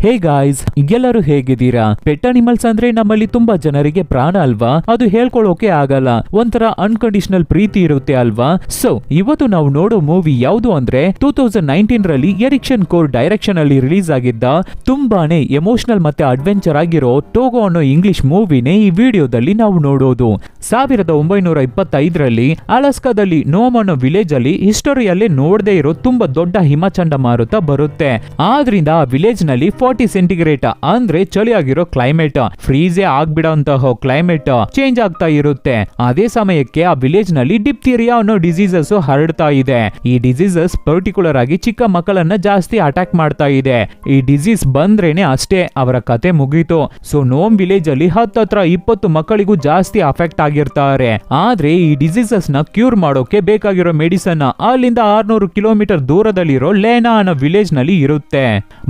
Hey guys, ಎಲ್ಲರೂ ಹೇಗಿದ್ದೀರಾ? Pet animals ಅಂದ್ರೆ ನಮ್ಮಲ್ಲಿ ತುಂಬಾ ಜನರಿಗೆ ಪ್ರಾಣ ಅಲ್ವಾ? ಅದು ಹೇಳ್ಕೊಳ್ಳೋಕೆ ಆಗಲ್ಲ, ಒಂಥರ ಅನ್ಕಂಡೀಷನಲ್ ಪ್ರೀತಿ ಇರುತ್ತೆ ಅಲ್ವಾ? ಸೊ ಇವತ್ತು ನಾವು ನೋಡೋ ಮೂವಿ ಯಾವುದು ಅಂದ್ರೆ 2019 ರಲ್ಲಿ ಎರಿಕ್ಷನ್ ಕೋರ್ ಡೈರೆಕ್ಷನ್ ಅಲ್ಲಿ ರಿಲೀಸ್ ಆಗಿದ್ದ ತುಂಬಾನೇ ಎಮೋಷನಲ್ ಮತ್ತೆ ಅಡ್ವೆಂಚರ್ ಆಗಿರೋ ಟೋಗೋ ಅನ್ನೋ ಇಂಗ್ಲಿಷ್ ಮೂವಿನೇ ಈ ವಿಡಿಯೋದಲ್ಲಿ ನಾವು ನೋಡೋದು. 1925ರಲ್ಲಿ ಅಲಾಸ್ಕಾದಲ್ಲಿ ನೋಮ್ ಅನ್ನೋ ವಿಲೇಜ್ ಅಲ್ಲಿ ಹಿಸ್ಟೋರಿಯಲ್ಲೇ ನೋಡದೇ ಇರೋ ತುಂಬಾ ದೊಡ್ಡ ಹಿಮ ಚಂಡಮಾರುತ ಬರುತ್ತೆ. ಆದ್ರಿಂದ ಆ ವಿಲೇಜ್ ನಲ್ಲಿ 40 ಸೆಂಟಿಗ್ರೇಡ್ ಅಂದ್ರೆ ಚಳಿ ಆಗಿರೋ ಕ್ಲೈಮೇಟ್, ಫ್ರೀಸೇ ಆಗ್ಬಿಡೋಂತಹ ಕ್ಲೈಮೇಟ್ ಚೇಂಜ್ ಆಗ್ತಾ ಇರುತ್ತೆ. ಅದೇ ಸಮಯಕ್ಕೆ ಆ ವಿಲೇಜ್ ನಲ್ಲಿ ಡಿಪ್ತೀರಿಯಾ ಅನ್ನೋ ಡಿಸೀಸಸ್ ಹರಡ್ತಾ ಇದೆ. ಈ ಡಿಸೀಸಸ್ ಪರ್ಟಿಕ್ಯುಲರ್ ಆಗಿ ಚಿಕ್ಕ ಮಕ್ಕಳನ್ನ ಜಾಸ್ತಿ ಅಟ್ಯಾಕ್ ಮಾಡ್ತಾ ಇದೆ. ಈ ಡಿಸೀಸ್ ಬಂದ್ರೇನೆ ಅಷ್ಟೇ ಅವರ ಕತೆ ಮುಗೀತು. ಸೊ ನೋಮ್ ವಿಲೇಜ್ ಅಲ್ಲಿ ಹತ್ತತ್ರ 20 ಮಕ್ಕಳಿಗೂ ಜಾಸ್ತಿ ಅಫೆಕ್ಟ್ ಆಗಿರ್ತಾರೆ. ಆದ್ರೆ ಈ ಡಿಸೀಸಸ್ ನ ಕ್ಯೂರ್ ಮಾಡೋಕೆ ಬೇಕಾಗಿರೋ ಮೆಡಿಸನ್ ಅಲ್ಲಿಂದ 600 ಕಿಲೋಮೀಟರ್ ದೂರದಲ್ಲಿರೋ ಲೇನಾ ಅನ್ನೋ ವಿಲೇಜ್ ನಲ್ಲಿ ಇರುತ್ತೆ.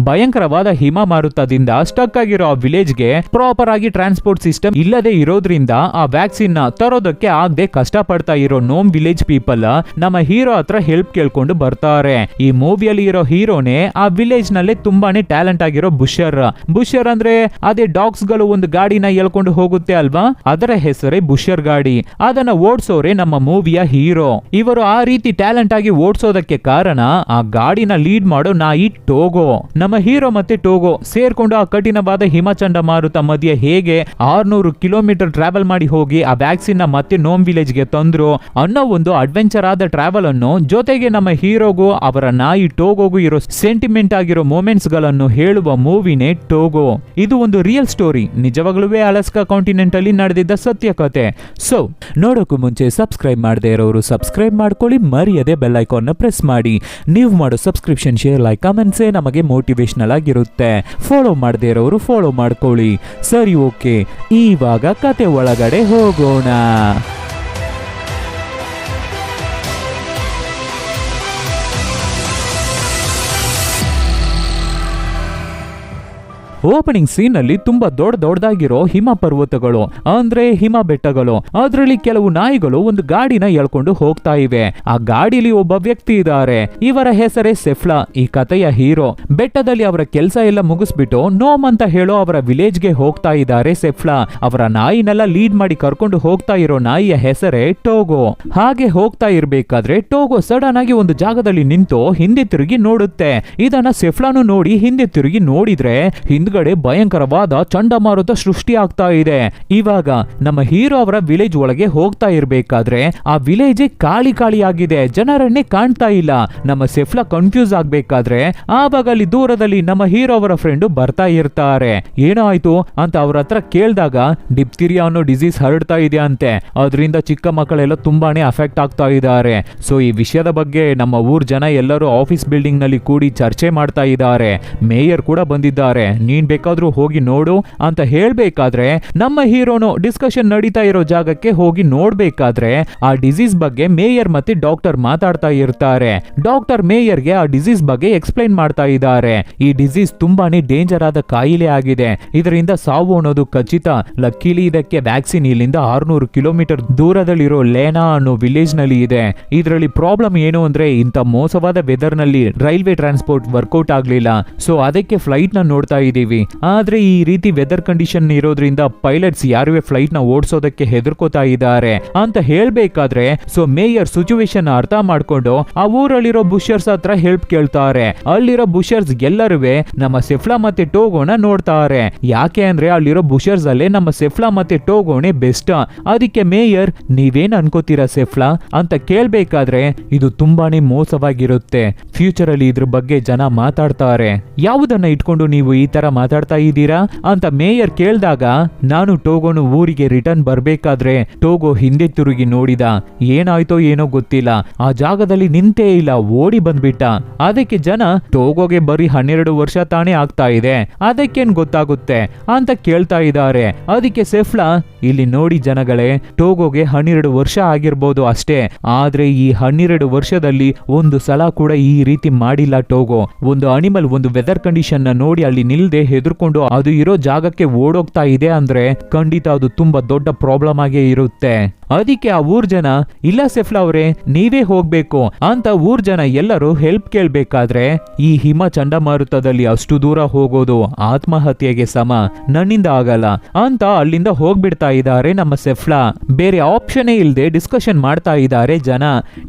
ಭಯಂಕರವಾದ ಹಿಮ ಮಾರುತದಿಂದ ಸ್ಟಕ್ ಆಗಿರೋ ಆ ವಿಲೇಜ್ ಗೆ ಪ್ರಾಪರ್ ಆಗಿ ಟ್ರಾನ್ಸ್ಪೋರ್ಟ್ ಸಿಸ್ಟಮ್ ಇಲ್ಲದೆ ಇರೋದ್ರಿಂದ ಆ ವ್ಯಾಕ್ಸಿನ್ ನ ತರೋದಕ್ಕೆ ಆಗದೆ ಕಷ್ಟ ಪಡ್ತಾ ಇರೋ ನೋಮ್ ವಿಲೇಜ್ ಪೀಪಲ್ ನಮ್ಮ ಹೀರೋ ಹತ್ರ ಹೆಲ್ಪ್ ಕೇಳ್ಕೊಂಡು ಬರ್ತಾರೆ. ಈ ಮೂವಿಯಲ್ಲಿ ಇರೋ ಹೀರೋನೇ ಆ ವಿಲೇಜ್ ನಲ್ಲಿ ತುಂಬಾನೇ ಟ್ಯಾಲೆಂಟ್ ಆಗಿರೋ ಬುಷರ್ ಅಂದ್ರೆ ಅದೇ ಡಾಗ್ಸ್ ಗಳು ಒಂದು ಗಾಡಿನ ಎಳ್ಕೊಂಡು ಹೋಗುತ್ತೆ ಅಲ್ವಾ, ಅದರ ಹೆಸರೇ ಬುಷರ್ ಗಾಡಿ. ಅದನ್ನ ಓಡಿಸೋರೆ ನಮ್ಮ ಮೂವಿಯ ಹೀರೋ. ಇವರು ಆ ರೀತಿ ಟ್ಯಾಲೆಂಟ್ ಆಗಿ ಓಡಿಸೋದಕ್ಕೆ ಕಾರಣ ಆ ಗಾಡಿನ ಲೀಡ್ ಮಾಡೋ ನಾಯಿ ಟೋಗೋ. ನಮ್ಮ ಹೀರೋ ಮತ್ತೆ ಟೋಗೋ ಸೇರ್ಕೊಂಡು ಆ ಕಠಿಣವಾದ ಹಿಮ ಚಂಡಮಾರುತ ಮಧ್ಯೆ ಹೇಗೆ 600 ಕಿಲೋಮೀಟರ್ ಟ್ರಾವೆಲ್ ಮಾಡಿ ಹೋಗಿ ಆ ವ್ಯಾಕ್ಸಿನ್ ನ ಮತ್ತೆ ನೋಮ್ ವಿಲೇಜ್ ಗೆ ತಂದ್ರು ಅನ್ನೋ ಒಂದು ಅಡ್ವೆಂಚರ್ ಆದ ಟ್ರಾವೆಲ್ ಅನ್ನು, ಜೊತೆಗೆ ನಮ್ಮ ಹೀರೋಗೂ ಅವರ ನಾಯಿ ಟೋಗೋಗೂ ಇರೋ ಸೆಂಟಿಮೆಂಟ್ ಆಗಿರೋ ಮೂಮೆಂಟ್ಸ್ ಗಳನ್ನು ಹೇಳುವ ಮೂವಿನೇ ಟೋಗೋ. ಇದು ಒಂದು ರಿಯಲ್ ಸ್ಟೋರಿ, ನಿಜವಾಗ್ಲೂ ಅಲಾಸ್ಕಾ ಕಾಂಟಿನೆಂಟ್ ಅಲ್ಲಿ ನಡೆದಿದ್ದ ಸತ್ಯ ಕತೆ. ಸೊ ನೋಡೋಕು ಮುಂಚೆ ಸಬ್ಸ್ಕ್ರೈಬ್ ಮಾಡದೇ ಇರೋರು ಸಬ್ಸ್ಕ್ರೈಬ್ ಮಾಡ್ಕೊಳ್ಳಿ, ಮರೆಯದೆ ಬೆಲ್ ಐಕಾನ್ ನ ಪ್ರೆಸ್ ಮಾಡಿ. ನೀವು ಮಾಡೋ ಸಬ್ಸ್ಕ್ರಿಪ್ಷನ್, ಶೇರ್, ಲೈಕ್, ಕಮೆಂಟ್ಸೇ ನಮಗೆ ಮೋಟಿವೇಶನಲ್ ಆಗಿರುತ್ತೆ. ಫಾಲೋ ಮಾಡದೇ ಇರೋರು ಫಾಲೋ ಮಾಡ್ಕೊಳ್ಳಿ. ಸರಿ, ಓಕೆ, ಇವಾಗ ಕತೆ ಒಳಗಡೆ ಹೋಗೋಣ. ಓಪನಿಂಗ್ ಸೀನ್ ಅಲ್ಲಿ ತುಂಬಾ ದೊಡ್ಡದಾಗಿರೋ ಹಿಮ ಪರ್ವತಗಳು ಅಂದ್ರೆ ಹಿಮ ಬೆಟ್ಟಗಳು, ಅದರಲ್ಲಿ ಕೆಲವು ನಾಯಿಗಳು ಒಂದು ಗಾಡಿನ ಎಳ್ಕೊಂಡು ಹೋಗ್ತಾ ಇವೆ. ಆ ಗಾಡಿಲಿ ಒಬ್ಬ ವ್ಯಕ್ತಿ ಇದ್ದಾರೆ, ಇವರ ಹೆಸರೇ ಸೆಫ್ಲಾ, ಈ ಕಥೆಯ ಹೀರೋ. ಬೆಟ್ಟದಲ್ಲಿ ಅವರ ಕೆಲಸ ಎಲ್ಲ ಮುಗಿಸ್ಬಿಟ್ಟು ನೋಮ್ ಅಂತ ಹೇಳೋ ಅವರ ವಿಲೇಜ್ ಗೆ ಹೋಗ್ತಾ ಇದ್ದಾರೆ ಸೆಫ್ಲಾ. ಅವರ ನಾಯಿನೆಲ್ಲ ಲೀಡ್ ಮಾಡಿ ಕರ್ಕೊಂಡು ಹೋಗ್ತಾ ಇರೋ ನಾಯಿಯ ಹೆಸರೇ ಟೋಗೋ. ಹಾಗೆ ಹೋಗ್ತಾ ಇರ್ಬೇಕಾದ್ರೆ ಟೋಗೋ ಸಡನ್ ಆಗಿ ಒಂದು ಜಾಗದಲ್ಲಿ ನಿಂತು ಹಿಂದೆ ತಿರುಗಿ ನೋಡುತ್ತೆ. ಇದನ್ನ ಸೆಫ್ಲಾನು ನೋಡಿ ಹಿಂದೆ ತಿರುಗಿ ನೋಡಿದ್ರೆ ಹಿಂದ್ಗಡೆ ಭಯಂಕರವಾದ ಚಂಡಮಾರುತ ಸೃಷ್ಟಿ ಆಗ್ತಾ ಇದೆ. ಇವಾಗ ನಮ್ಮ ಹೀರೋ ಅವರ ವಿಲೇಜ್ ಒಳಗೆ ಹೋಗ್ತಾ ಇರ್ಬೇಕಾದ್ರೆ ಆ ವಿಲೇಜ್ ಖಾಲಿ ಆಗಿದೆ, ಜನರನ್ನೇ ಕಾಣ್ತಾ ಇಲ್ಲ. ನಮ್ಮ ಸೆಫ್ಲಾ ಕನ್ಫ್ಯೂಸ್ ಆಗ್ಬೇಕಾದ್ರೆ ಆವಾಗ ಅಲ್ಲಿ ದೂರದಲ್ಲಿ ನಮ್ಮ ಹೀರೋ ಅವರ ಫ್ರೆಂಡ್ ಬರ್ತಾ ಇರ್ತಾರೆ. ಏನೋ ಆಯ್ತು ಅಂತ ಅವ್ರ ಹತ್ರ ಕೇಳಿದಾಗ ಡಿಪ್ತೀರಿಯಾ ಅನ್ನೋ ಡಿಸೀಸ್ ಹರಡ್ತಾ ಇದೆ ಅಂತೆ, ಅದರಿಂದ ಚಿಕ್ಕ ಮಕ್ಕಳೆಲ್ಲ ತುಂಬಾನೇ ಅಫೆಕ್ಟ್ ಆಗ್ತಾ ಇದ್ದಾರೆ. ಸೊ ಈ ವಿಷಯದ ಬಗ್ಗೆ ನಮ್ಮ ಊರ್ ಜನ ಎಲ್ಲರೂ ಆಫೀಸ್ ಬಿಲ್ಡಿಂಗ್ ನಲ್ಲಿ ಕೂಡಿ ಚರ್ಚೆ ಮಾಡ್ತಾ ಇದ್ದಾರೆ. ಮೇಯರ್ ಕೂಡ ಬಂದಿದ್ದಾರೆ, ನೀನ್ ಬೇಕಾದ್ರೂ ಹೋಗಿ ನೋಡು ಅಂತ ಹೇಳ್ಬೇಕಾದ್ರೆ ನಮ್ಮ ಹೀರೋನು ಡಿಸ್ಕಷನ್ ನಡೀತಾ ಇರೋ ಜಾಗಕ್ಕೆ ಹೋಗಿ ನೋಡ್ಬೇಕಾದ್ರೆ ಆ ಡಿಸೀಸ್ ಬಗ್ಗೆ ಮೇಯರ್ ಮತ್ತೆ ಡಾಕ್ಟರ್ ಮಾತಾಡ್ತಾ ಇರ್ತಾರೆ. ಡಾಕ್ಟರ್ ಮೇಯರ್ಗೆ ಆ ಡಿಸೀಸ್ ಬಗ್ಗೆ ಎಕ್ಸ್ಪ್ಲೈನ್ ಮಾಡ್ತಾ ಇದ್ದಾರೆ. ಈ ಡಿಸೀಸ್ ತುಂಬಾನೇ ಡೇಂಜರ್ ಆದ ಕಾಯಿಲೆ ಆಗಿದೆ, ಇದರಿಂದ ಸಾವು ಅನ್ನೋದು ಖಚಿತ. ಲಕ್ಕಿಲಿ ಇದಕ್ಕೆ ವ್ಯಾಕ್ಸಿನ್ ಇಲ್ಲಿಂದ 600 ಕಿಲೋಮೀಟರ್ ದೂರದಲ್ಲಿರೋ ಲೇನಾ ಅನ್ನೋ ವಿಲೇಜ್ ನಲ್ಲಿ ಇದೆ. ಇದರಲ್ಲಿ ಪ್ರಾಬ್ಲಮ್ ಏನು ಅಂದ್ರೆ ಇಂಥ ಮೋಸವಾದ ವೆದರ್ ನಲ್ಲಿ ರೈಲ್ವೆ ಟ್ರಾನ್ಸ್ಪೋರ್ಟ್ ವರ್ಕೌಟ್ ಆಗ್ಲಿಲ್ಲ. ಸೊ ಅದಕ್ಕೆ ಫ್ಲೈಟ್ ನ ನೋಡ್ತಾ ಇದೀವಿ. ಆದ್ರೆ ಈ ರೀತಿ ವೆದರ್ ಕಂಡೀಷನ್ ಇರೋದ್ರಿಂದ ಪೈಲಟ್ಸ್ ಯಾರುವೆ ಫ್ಲೈಟ್ ನ ಓಡಿಸೋದಕ್ಕೆ ಹೆದರ್ಕೋತಾ ಇದ್ದಾರೆ ಅಂತ ಹೇಳ್ಬೇಕಾದ್ರೆ ಸೊ ಮೇಯರ್ ಸಿಚುವೇಶನ್ ಅರ್ಥ ಮಾಡ್ಕೊಂಡು ಆ ಊರಲ್ಲಿರೋ ಬುಷರ್ಸ್ ಹತ್ರ ಹೆಲ್ಪ್ ಕೇಳ್ತಾರೆ. ಅಲ್ಲಿರೋ ಬುಷರ್ಸ್ ಎಲ್ಲರುವೆ ನಮ್ಮ ಸೆಫ್ಲಾ ಮತ್ತೆ ಟೋಗೋನ ನೋಡ್ತಾರೆ. ಯಾಕೆ ಅಂದ್ರೆ ಅಲ್ಲಿರೋ ಬುಷರ್ಸ್ ಅಲ್ಲೇ ನಮ್ಮ ಸೆಫ್ಲಾ ಮತ್ತೆ ಟೋಗೋನೆ ಬೆಸ್ಟ್. ಅದಕ್ಕೆ ಮೇಯರ್ ನೀವೇನ್ ಅನ್ಕೋತೀರಾ ಸೆಫ್ಲಾ ಅಂತ ಕೇಳ್ಬೇಕಾದ್ರೆ ಇದು ತುಂಬಾನೇ ಮೋಸವಾಗಿರುತ್ತೆ, ಫ್ಯೂಚರ್ ಅಲ್ಲಿ ಇದ್ರ ಬಗ್ಗೆ ಜನ ಮಾತಾಡ್ತಾರೆ, ಯಾವುದನ್ನ ಇಟ್ಕೊಂಡು ನೀವು ಈ ತರ ಮಾತಾಡ್ತಾ ಇದ್ದೀರಾ ಅಂತ ಮೇಯರ್ ಕೇಳಿದಾಗ ನಾನು ಟೋಗೋನು ಊರಿಗೆ ರಿಟರ್ನ್ ಬರ್ಬೇಕಾದ್ರೆ ಟೋಗೋ ಹಿಂದೆ ತಿರುಗಿ ನೋಡಿದ. ಏನಾಯ್ತೋ ಏನೋ ಗೊತ್ತಿಲ್ಲ, ಆ ಜಾಗದಲ್ಲಿ ನಿಂತೇ ಇಲ್ಲ, ಓಡಿ ಬಂದ್ಬಿಟ್ಟ. ಅದಕ್ಕೆ ಜನ ಟೋಗೋಗೆ ಬರೀ 12 ವರ್ಷ ತಾನೇ ಆಗ್ತಾ ಇದೆ, ಅದಕ್ಕೇನ್ ಗೊತ್ತಾಗುತ್ತೆ ಅಂತ ಕೇಳ್ತಾ ಇದ್ದಾರೆ. ಅದಕ್ಕೆ ಸೆಫ್ಲಾ ಇಲ್ಲಿ ನೋಡಿ ಜನಗಳೇ, ಟೋಗೋಗೆ 12 ವರ್ಷ ಆಗಿರ್ಬೋದು ಅಷ್ಟೇ, ಆದ್ರೆ ಈ 12 ವರ್ಷದಲ್ಲಿ ಒಂದು ಸಲ ಕೂಡ ಈ ರೀತಿ ಮಾಡಿಲ್ಲ ಟೋಗೋ. ಒಂದು ಅನಿಮಲ್ ಒಂದು ವೆದರ್ ಕಂಡೀಷನ್ ನ ನೋಡಿ ಅಲ್ಲಿ ನಿಲ್ದೆ ಹೆದರ್ಕೊಂಡು ಅದು ಇರೋ ಜಾಗಕ್ಕೆ ಓಡೋಗ್ತಾ ಇದೆ ಅಂದ್ರೆ ಖಂಡಿತ ಅದು ತುಂಬಾ ದೊಡ್ಡ ಪ್ರಾಬ್ಲಮ್ ಆಗೇ ಇರುತ್ತೆ. ಅದಕ್ಕೆ ಆ ಊರ್ ಜನ ಇಲ್ಲ ಸೆಫ್ಲಾ ಅವರೇ ನೀವೇ ಹೋಗ್ಬೇಕು ಅಂತ ಊರ್ ಜನ ಎಲ್ಲರೂ ಹೆಲ್ಪ್ ಕೇಳ್ಬೇಕಾದ್ರೆ ಈ ಹಿಮ ಚಂಡಮಾರುತದಲ್ಲಿ ಅಷ್ಟು ದೂರ ಹೋಗೋದು ಆತ್ಮಹತ್ಯೆಗೆ ಸಮ, ನನ್ನಿಂದ ಆಗಲ್ಲ ಅಂತ ಅಲ್ಲಿಂದ ಹೋಗ್ಬಿಡ್ತಾ ಇದ್ದಾರೆ ನಮ್ಮ ಸೆಫ್ಲಾ. ಬೇರೆ ಆಪ್ಷನ್ ಇಲ್ಲದೆ ಡಿಸ್ಕಷನ್ ಮಾಡ್ತಾ ಇದ್ದಾರೆ ಜನ.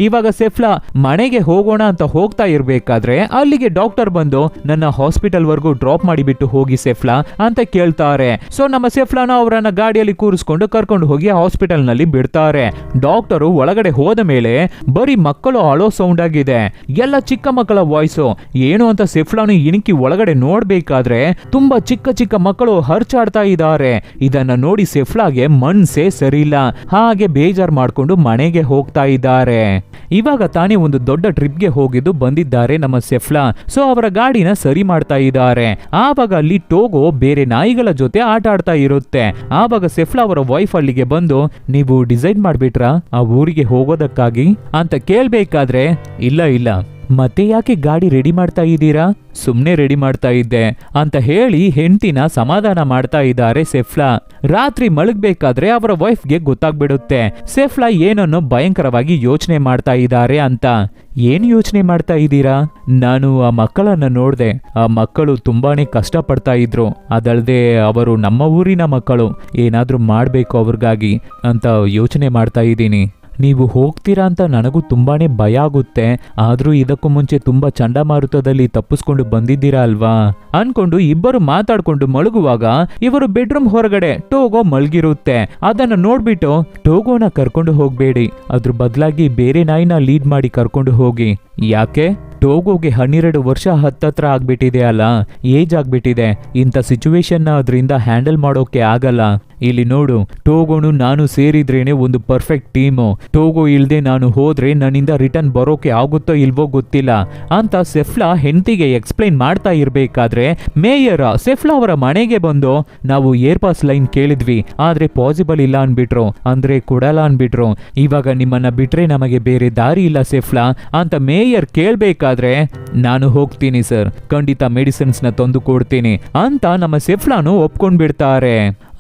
ಇವಾಗ ಸೆಫ್ಲಾ ಮನೆಗೆ ಹೋಗೋಣ ಅಂತ ಹೋಗ್ತಾ ಇರ್ಬೇಕಾದ್ರೆ ಅಲ್ಲಿಗೆ ಡಾಕ್ಟರ್ ಬಂದು ನನ್ನ ಹಾಸ್ಪಿಟಲ್ ವರ್ಗೂ ಡ್ರಾಪ್ ಮಾಡಿಬಿಟ್ಟು ಹೋಗಿ ಸೆಫ್ಲಾ ಅಂತ ಕೇಳ್ತಾರೆ. ಸೊ ನಮ್ಮ ಸೆಫ್ಲಾನ ಅವರನ್ನ ಗಾಡಿಯಲ್ಲಿ ಕೂರಿಸ್ಕೊಂಡು ಕರ್ಕೊಂಡು ಹೋಗಿ ಹಾಸ್ಪಿಟಲ್ ನಲ್ಲಿ ಬಿಡ್ತಾರೆ. ಡಾಕ್ಟರು ಒಳಗಡೆ ಹೋದ ಮೇಲೆ ಬರೀ ಮಕ್ಕಳು ಅಳೋ ಸೌಂಡ್ ಆಗಿದೆ, ಎಲ್ಲ ಚಿಕ್ಕ ಮಕ್ಕಳ ವಾಯ್ಸು. ಏನು ಅಂತ ಸೆಫ್ಲಾನು ಇಣುಕಿ ಒಳಗಡೆ ನೋಡ್ಬೇಕಾದ್ರೆ ತುಂಬಾ ಚಿಕ್ಕ ಚಿಕ್ಕ ಮಕ್ಕಳು ಹರ್ಚಾಡ್ತಾ ಇದ್ದಾರೆ. ಇದನ್ನ ನೋಡಿ ಸೆಫ್ಲಾಗೆ ಮನ್ಸೇ ಸರಿಯಿಲ್ಲ, ಹಾಗೆ ಬೇಜಾರ್ ಮಾಡ್ಕೊಂಡು ಮನೆಗೆ ಹೋಗ್ತಾ ಇದ್ದಾರೆ. ಇವಾಗ ತಾನೇ ಒಂದು ದೊಡ್ಡ ಟ್ರಿಪ್ಗೆ ಹೋಗಿದ್ದು ಬಂದಿದ್ದಾರೆ ನಮ್ಮ ಸೆಫ್ಲಾ. ಸೊ ಅವರ ಗಾಡಿನ ಸರಿ ಮಾಡ್ತಾ ಇದ್ದಾರೆ. ಆವಾಗ ಅಲ್ಲಿ ಟೋಗೋ ಬೇರೆ ನಾಯಿಗಳ ಜೊತೆ ಆಟ ಆಡ್ತಾ ಇರುತ್ತೆ. ಆವಾಗ ಸೆಫ್ಲಾ ಅವರ ವೈಫ್ ಅಲ್ಲಿಗೆ ಬಂದು ನೀವು ಡಿಸೈಡ್ ಮಾಡ್ಬಿಟ್ರಾ ಆ ಊರಿಗೆ ಹೋಗೋದಕ್ಕಾಗಿ ಅಂತ ಕೇಳ್ಬೇಕಾದ್ರೆ ಇಲ್ಲ ಇಲ್ಲ ಮತ್ತೆ ಯಾಕೆ ಗಾಡಿ ರೆಡಿ ಮಾಡ್ತಾ ಇದ್ದೀರಾ, ಸುಮ್ನೆ ರೆಡಿ ಮಾಡ್ತಾ ಇದ್ದೆ ಅಂತ ಹೇಳಿ ಹೆಂಡತಿನ ಸಮಾಧಾನ ಮಾಡ್ತಾ ಇದ್ದಾರೆ ಸೆಫ್ಲಾ. ರಾತ್ರಿ ಮಲಗಬೇಕಾದ್ರೆ ಅವರ ವೈಫ್ಗೆ ಗೊತ್ತಾಗ್ಬಿಡುತ್ತೆ ಸೆಫ್ಲಾ ಏನನ್ನು ಭಯಂಕರವಾಗಿ ಯೋಚನೆ ಮಾಡ್ತಾ ಇದ್ದಾರೆ ಅಂತ. ಏನ್ ಯೋಚನೆ ಮಾಡ್ತಾ ಇದ್ದೀರಾ? ನಾನು ಆ ಮಕ್ಕಳನ್ನ ನೋಡ್ದೆ, ಆ ಮಕ್ಕಳು ತುಂಬಾನೇ ಕಷ್ಟ ಪಡ್ತಾ ಇದ್ರು, ಅದಲ್ಲದೆ ಅವರು ನಮ್ಮ ಊರಿನ ಮಕ್ಕಳು, ಏನಾದ್ರೂ ಮಾಡ್ಬೇಕು ಅವ್ರಿಗಾಗಿ ಅಂತ ಯೋಚನೆ ಮಾಡ್ತಾ ಇದ್ದೀನಿ. ನೀವು ಹೋಗ್ತೀರಾ ಅಂತ ನನಗೂ ತುಂಬಾನೇ ಭಯ ಆಗುತ್ತೆ, ಆದ್ರೂ ಇದಕ್ಕೂ ಮುಂಚೆ ತುಂಬಾ ಚಂಡಮಾರುತದಲ್ಲಿ ತಪ್ಪಿಸ್ಕೊಂಡು ಬಂದಿದ್ದೀರಾ ಅಲ್ವಾ ಅನ್ಕೊಂಡು ಇಬ್ಬರು ಮಾತಾಡ್ಕೊಂಡು ಮಲಗುವಾಗ ಇವರು ಬೆಡ್ರೂಮ್ ಹೊರಗಡೆ ಟೋಗೋ ಮಲ್ಗಿರುತ್ತೆ. ಅದನ್ನ ನೋಡ್ಬಿಟ್ಟು ಟೋಗೋನ ಕರ್ಕೊಂಡು ಹೋಗ್ಬೇಡಿ, ಅದ್ರ ಬದಲಾಗಿ ಬೇರೆ ನಾಯಿನ ಲೀಡ್ ಮಾಡಿ ಕರ್ಕೊಂಡು ಹೋಗಿ. ಯಾಕೆ? ಟೋಗೋಗೆ 12 ವರ್ಷ ಹತ್ತತ್ರ ಆಗ್ಬಿಟ್ಟಿದೆ ಅಲ್ಲ, ಏಜ್ ಆಗ್ಬಿಟ್ಟಿದೆ, ಇಂಥ ಸಿಚುವೇಶನ್ ಅದರಿಂದ ಹ್ಯಾಂಡಲ್ ಮಾಡೋಕೆ ಆಗಲ್ಲ. ಇಲ್ಲಿ ನೋಡು, ಟೋಗೋನು ನಾನು ಸೇರಿದ್ರೇನೆ ಒಂದು ಪರ್ಫೆಕ್ಟ್ ಟೀಮು. ಟೋಗೋ ಇಲ್ದೆ ನಾನು ಹೋದ್ರೆ ನನ್ನಿಂದ ರಿಟರ್ನ್ ಬರೋಕೆ ಆಗುತ್ತೋ ಇಲ್ವೋ ಗೊತ್ತಿಲ್ಲ ಅಂತ ಸೆಫ್ಲಾ ಹೆಂಡತಿಗೆ ಎಕ್ಸ್ಪ್ಲೈನ್ ಮಾಡ್ತಾ ಇರ್ಬೇಕಾದ್ರೆ ಮೇಯರ್ ಸೆಫ್ಲಾ ಅವರ ಮನೆಗೆ ಬಂದು ನಾವು ಏರ್ ಪಾಸ್ ಲೈನ್ ಕೇಳಿದ್ವಿ, ಆದ್ರೆ ಪಾಸಿಬಲ್ ಇಲ್ಲ ಅನ್ಬಿಟ್ರು, ಅಂದ್ರೆ ಕೊಡಲ್ಲ ಅನ್ಬಿಟ್ರು. ಇವಾಗ ನಿಮ್ಮನ್ನ ಬಿಟ್ರೆ ನಮಗೆ ಬೇರೆ ದಾರಿ ಇಲ್ಲ ಸೆಫ್ಲಾ ಅಂತ ಮೇಯರ್ ಕೇಳ್ಬೇಕಾದ್ರೆ ನಾನು ಹೋಗ್ತೀನಿ ಸರ್, ಖಂಡಿತ ಮೆಡಿಸಿನ್ಸ್ ನ ತಂದು ಕೊಡ್ತೀನಿ ಅಂತ ನಮ್ಮ ಸೆಫ್ಲಾನು ಒಪ್ಕೊಂಡ್ಬಿಡ್ತಾರೆ.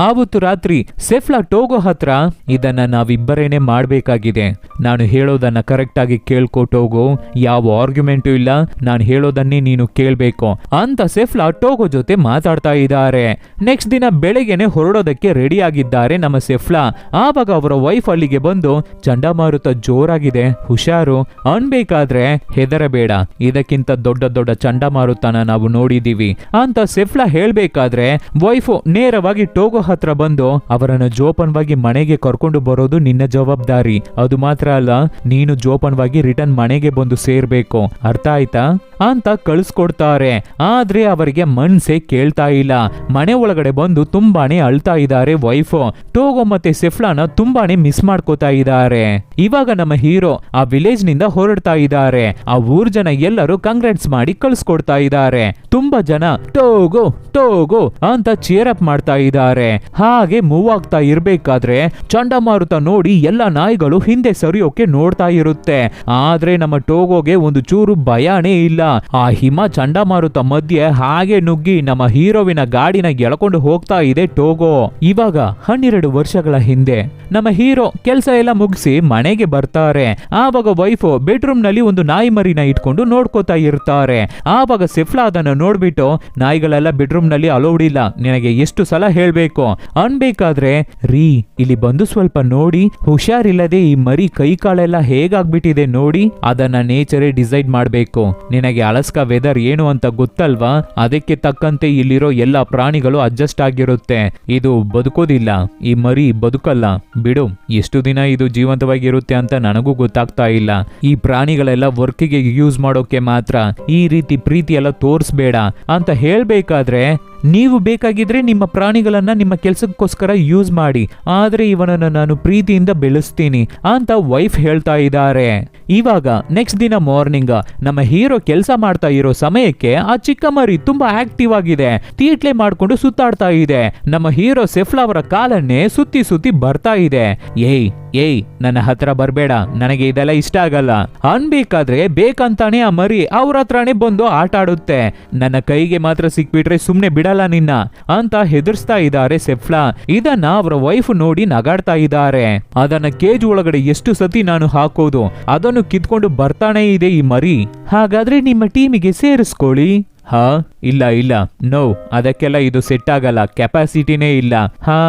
ಆವತ್ತು ರಾತ್ರಿ ಸೆಫ್ಲಾ ಟೋಗೋ ಹತ್ರ ಇದನ್ನ ನಾವಿಬ್ಬರೇನೆ ಮಾಡ್ಬೇಕಾಗಿದೆ, ನಾನು ಹೇಳೋದನ್ನ ಕರೆಕ್ಟ್ ಆಗಿ ಕೇಳ್ಕೊ ಟೋಗೋ, ಯಾವ ಆರ್ಗ್ಯುಮೆಂಟು ಇಲ್ಲ, ನಾನು ಹೇಳೋದನ್ನೇ ನೀನು ಕೇಳ್ಬೇಕು ಅಂತ ಸೆಫ್ಲಾ ಟೋಗೋ ಜೊತೆ ಮಾತಾಡ್ತಾ ಇದ್ದಾರೆ. ನೆಕ್ಸ್ಟ್ ದಿನ ಬೆಳಗ್ಗೆನೆ ಹೊರಡೋದಕ್ಕೆ ರೆಡಿ ಆಗಿದ್ದಾರೆ ನಮ್ಮ ಸೆಫ್ಲಾ. ಆವಾಗ ಅವರ ವೈಫ್ ಅಲ್ಲಿಗೆ ಬಂದು ಚಂಡಮಾರುತ ಜೋರಾಗಿದೆ, ಹುಷಾರು ಅನ್ಬೇಕಾದ್ರೆ ಹೆದರಬೇಡ, ಇದಕ್ಕಿಂತ ದೊಡ್ಡ ದೊಡ್ಡ ಚಂಡಮಾರುತನ ನಾವು ನೋಡಿದೀವಿ ಅಂತ ಸೆಫ್ಲಾ ಹೇಳ್ಬೇಕಾದ್ರೆ ವೈಫು ನೇರವಾಗಿ ಟೋಗೋ ಹತ್ರ ಬಂದು ಅವರನ್ನು ಜೋಪಾನವಾಗಿ ಮನೆಗೆ ಕರ್ಕೊಂಡು ಬರೋದು ನಿನ್ನ ಜವಾಬ್ದಾರಿ, ಅದು ಮಾತ್ರ ಅಲ್ಲ ನೀನು ಜೋಪಾನವಾಗಿ ರಿಟರ್ನ್ ಮನೆಗೆ ಬಂದು ಸೇರ್ಬೇಕು, ಅರ್ಥ ಆಯ್ತಾ ಅಂತ ಕಳಿಸ್ಕೊಡ್ತಾರೆ. ಆದ್ರೆ ಅವರಿಗೆ ಮನ್ಸೆ ಕೇಳ್ತಾ ಇಲ್ಲ. ಮನೆ ಒಳಗಡೆ ಬಂದು ತುಂಬಾನೇ ಅಳ್ತಾ ಇದ್ದಾರೆ ವೈಫ್. ಟೋಗೋ ಮತ್ತೆ ಸೆಫ್ಲಾನ ತುಂಬಾನೇ ಮಿಸ್ ಮಾಡ್ಕೋತಾ ಇದ್ದಾರೆ. ಇವಾಗ ನಮ್ಮ ಹೀರೋ ಆ ವಿಲೇಜ್ ನಿಂದ ಹೊರಡ್ತಾ ಇದ್ದಾರೆ. ಆ ಊರ್ ಜನ ಎಲ್ಲರೂ ಕಂಗ್ರಾಟ್ಸ್ ಮಾಡಿ ಕಳಿಸ್ಕೊಡ್ತಾ ಇದ್ದಾರೆ. ತುಂಬಾ ಜನ ಟೋಗೋ ಟೋಗೋ ಅಂತ ಚೇರ್ ಅಪ್ ಮಾಡ್ತಾ ಇದ್ದಾರೆ. ಹಾಗೆ ಮೂವ್ ಆಗ್ತಾ ಇರ್ಬೇಕಾದ್ರೆ ಚಂಡಮಾರುತ ನೋಡಿ ಎಲ್ಲ ನಾಯಿಗಳು ಹಿಂದೆ ಸರಿಯೋಕೆ ನೋಡ್ತಾ ಇರುತ್ತೆ. ಆದ್ರೆ ನಮ್ಮ ಟೋಗೋಗೆ ಒಂದು ಚೂರು ಭಯನೇ ಇಲ್ಲ. ಆ ಹಿಮ ಚಂಡಮಾರುತ ಮಧ್ಯೆ ಹಾಗೆ ನುಗ್ಗಿ ನಮ್ಮ ಹೀರೋವಿನ ಗಾಡಿನ ಎಳ್ಕೊಂಡು ಹೋಗ್ತಾ ಇದೆ ಟೋಗೋ. ಇವಾಗ 12 ವರ್ಷಗಳ ಹಿಂದೆ ನಮ್ಮ ಹೀರೋ ಕೆಲಸ ಎಲ್ಲ ಮುಗಿಸಿ ಮನೆಗೆ ಬರ್ತಾರೆ. ಆವಾಗ ವೈಫ್ ಬೆಡ್ರೂಮ್ ನಲ್ಲಿ ಒಂದು ನಾಯಿ ಮರಿನ ಇಟ್ಕೊಂಡು ನೋಡ್ಕೋತಾ ಇರ್ತಾರೆ. ಆವಾಗ ಸೆಫ್ಲಾ ಅದನ್ನ ನೋಡ್ಬಿಟ್ಟು ನಾಯಿಗಳೆಲ್ಲ ಬೆಡ್ರೂಮ್ ನಲ್ಲಿ ಅಲೌಡ್ ಇಲ್ಲ, ನಿನಗೆ ಎಷ್ಟು ಸಲ ಹೇಳ್ಬೇಕು ಅನ್ಬೇಕಾದ್ರೆ ರೀ ಇಲ್ಲಿ ಬಂದು ಸ್ವಲ್ಪ ನೋಡಿ, ಹುಷಾರಿಲ್ಲದೆ ಈ ಮರಿ ಕೈ ಕಾಳೆಲ್ಲ ಹೇಗಾಗ್ಬಿಟ್ಟಿದೆ ನೋಡಿ, ಅದನ್ನ ನೇಚರೇ ಡಿಸೈಡ್ ಮಾಡ್ಬೇಕು. ನಿನಗೆ ಅಲಸ್ಕಾ ವೆದರ್ ಏನು ಅಂತ ಗೊತ್ತಲ್ವಾ, ಅದಕ್ಕೆ ತಕ್ಕಂತೆ ಇಲ್ಲಿರೋ ಎಲ್ಲ ಪ್ರಾಣಿಗಳು ಅಡ್ಜಸ್ಟ್ ಆಗಿರುತ್ತೆ. ಇದು ಬದುಕೋದಿಲ್ಲ, ಈ ಮರಿ ಬದುಕಲ್ಲ ಬಿಡು. ಎಷ್ಟು ದಿನ ಇದು ಜೀವಂತವಾಗಿರುತ್ತೆ ಅಂತ ನನಗೂ ಗೊತ್ತಾಗ್ತಾ ಇಲ್ಲ. ಈ ಪ್ರಾಣಿಗಳೆಲ್ಲ ವರ್ಕಿಗೆ ಯೂಸ್ ಮಾಡೋಕೆ ಮಾತ್ರ, ಈ ರೀತಿ ಪ್ರೀತಿ ಎಲ್ಲ ತೋರಿಸ್ಬೇಡ ಅಂತ ಹೇಳ್ಬೇಕಾದ್ರೆ ನೀವು ಬೇಕಾಗಿದ್ರೆ ನಿಮ್ಮ ಪ್ರಾಣಿಗಳನ್ನ ನಿಮ್ಮ ಕೆಲಸಕ್ಕೋಸ್ಕರ ಯೂಸ್ ಮಾಡಿ, ಆದ್ರೆ ಇವನನ್ನ ನಾನು ಪ್ರೀತಿಯಿಂದ ಬೆಳೆಸ್ತೀನಿ ಅಂತ ವೈಫ್ ಹೇಳ್ತಾ ಇದ್ದಾರೆ. ಇವಾಗ ನೆಕ್ಸ್ಟ್ ದಿನ ಮಾರ್ನಿಂಗ್ ನಮ್ಮ ಹೀರೋ ಕೆಲಸ ಮಾಡ್ತಾ ಇರೋ ಸಮಯಕ್ಕೆ ಆ ಚಿಕ್ಕ ಮರಿ ತುಂಬಾ ಆಕ್ಟಿವ್ ಆಗಿದೆ, ತೀಟ್ಲೆ ಮಾಡ್ಕೊಂಡು ಸುತ್ತಾಡ್ತಾ ಇದೆ. ನಮ್ಮ ಹೀರೋ ಸೆಫ್ಲಾ ಅವರ ಕಾಲನ್ನೇ ಸುತ್ತಿ ಸುತ್ತಿ ಬರ್ತಾ ಇದೆ. ಏಯ್ ಏಯ್ ನನ್ನ ಹತ್ರ ಬರ್ಬೇಡ, ನನಗೆ ಇದೆಲ್ಲ ಇಷ್ಟ ಆಗಲ್ಲ ಅನ್ಬೇಕಾದ್ರೆ ಬೇಕಂತಾನೆ ಆ ಮರಿ ಅವ್ರ ಹತ್ರನೇ ಬಂದು ಆಟ ಆಡುತ್ತೆ. ನನ್ನ ಕೈಗೆ ಮಾತ್ರ ಸಿಕ್ಬಿಟ್ರೆ ಸುಮ್ನೆ ಬಿಡಲ್ಲ ನಿನ್ನ ಅಂತ ಹೆದರ್ಸ್ತಾ ಇದ್ದಾರೆ ಸೆಫ್ಲಾ. ಇದನ್ನ ಅವರ ವೈಫ್ ನೋಡಿ ನಗಾಡ್ತಾ ಇದ್ದಾರೆ. ಅದನ್ನ ಕೇಜ್ ಒಳಗಡೆ ಎಷ್ಟು ಸತಿ ನಾನು ಹಾಕೋದು, ಅದನ್ನು ಕಿತ್ಕೊಂಡು ಬರ್ತಾನೆ ಇದೆ ಈ ಮರಿ. ಹಾಗಾದ್ರೆ ನಿಮ್ಮ ಟೀಮಿಗೆ ಸೇರಿಸ್ಕೊಳ್ಳಿ. ಹಾ ಇಲ್ಲ ಇಲ್ಲ, ನೋ, ಅದಕ್ಕೆಲ್ಲ ಇದು ಸೆಟ್ ಆಗಲ್ಲ, ಕೆಪಾಸಿಟಿನೇ ಇಲ್ಲ. ಹಾ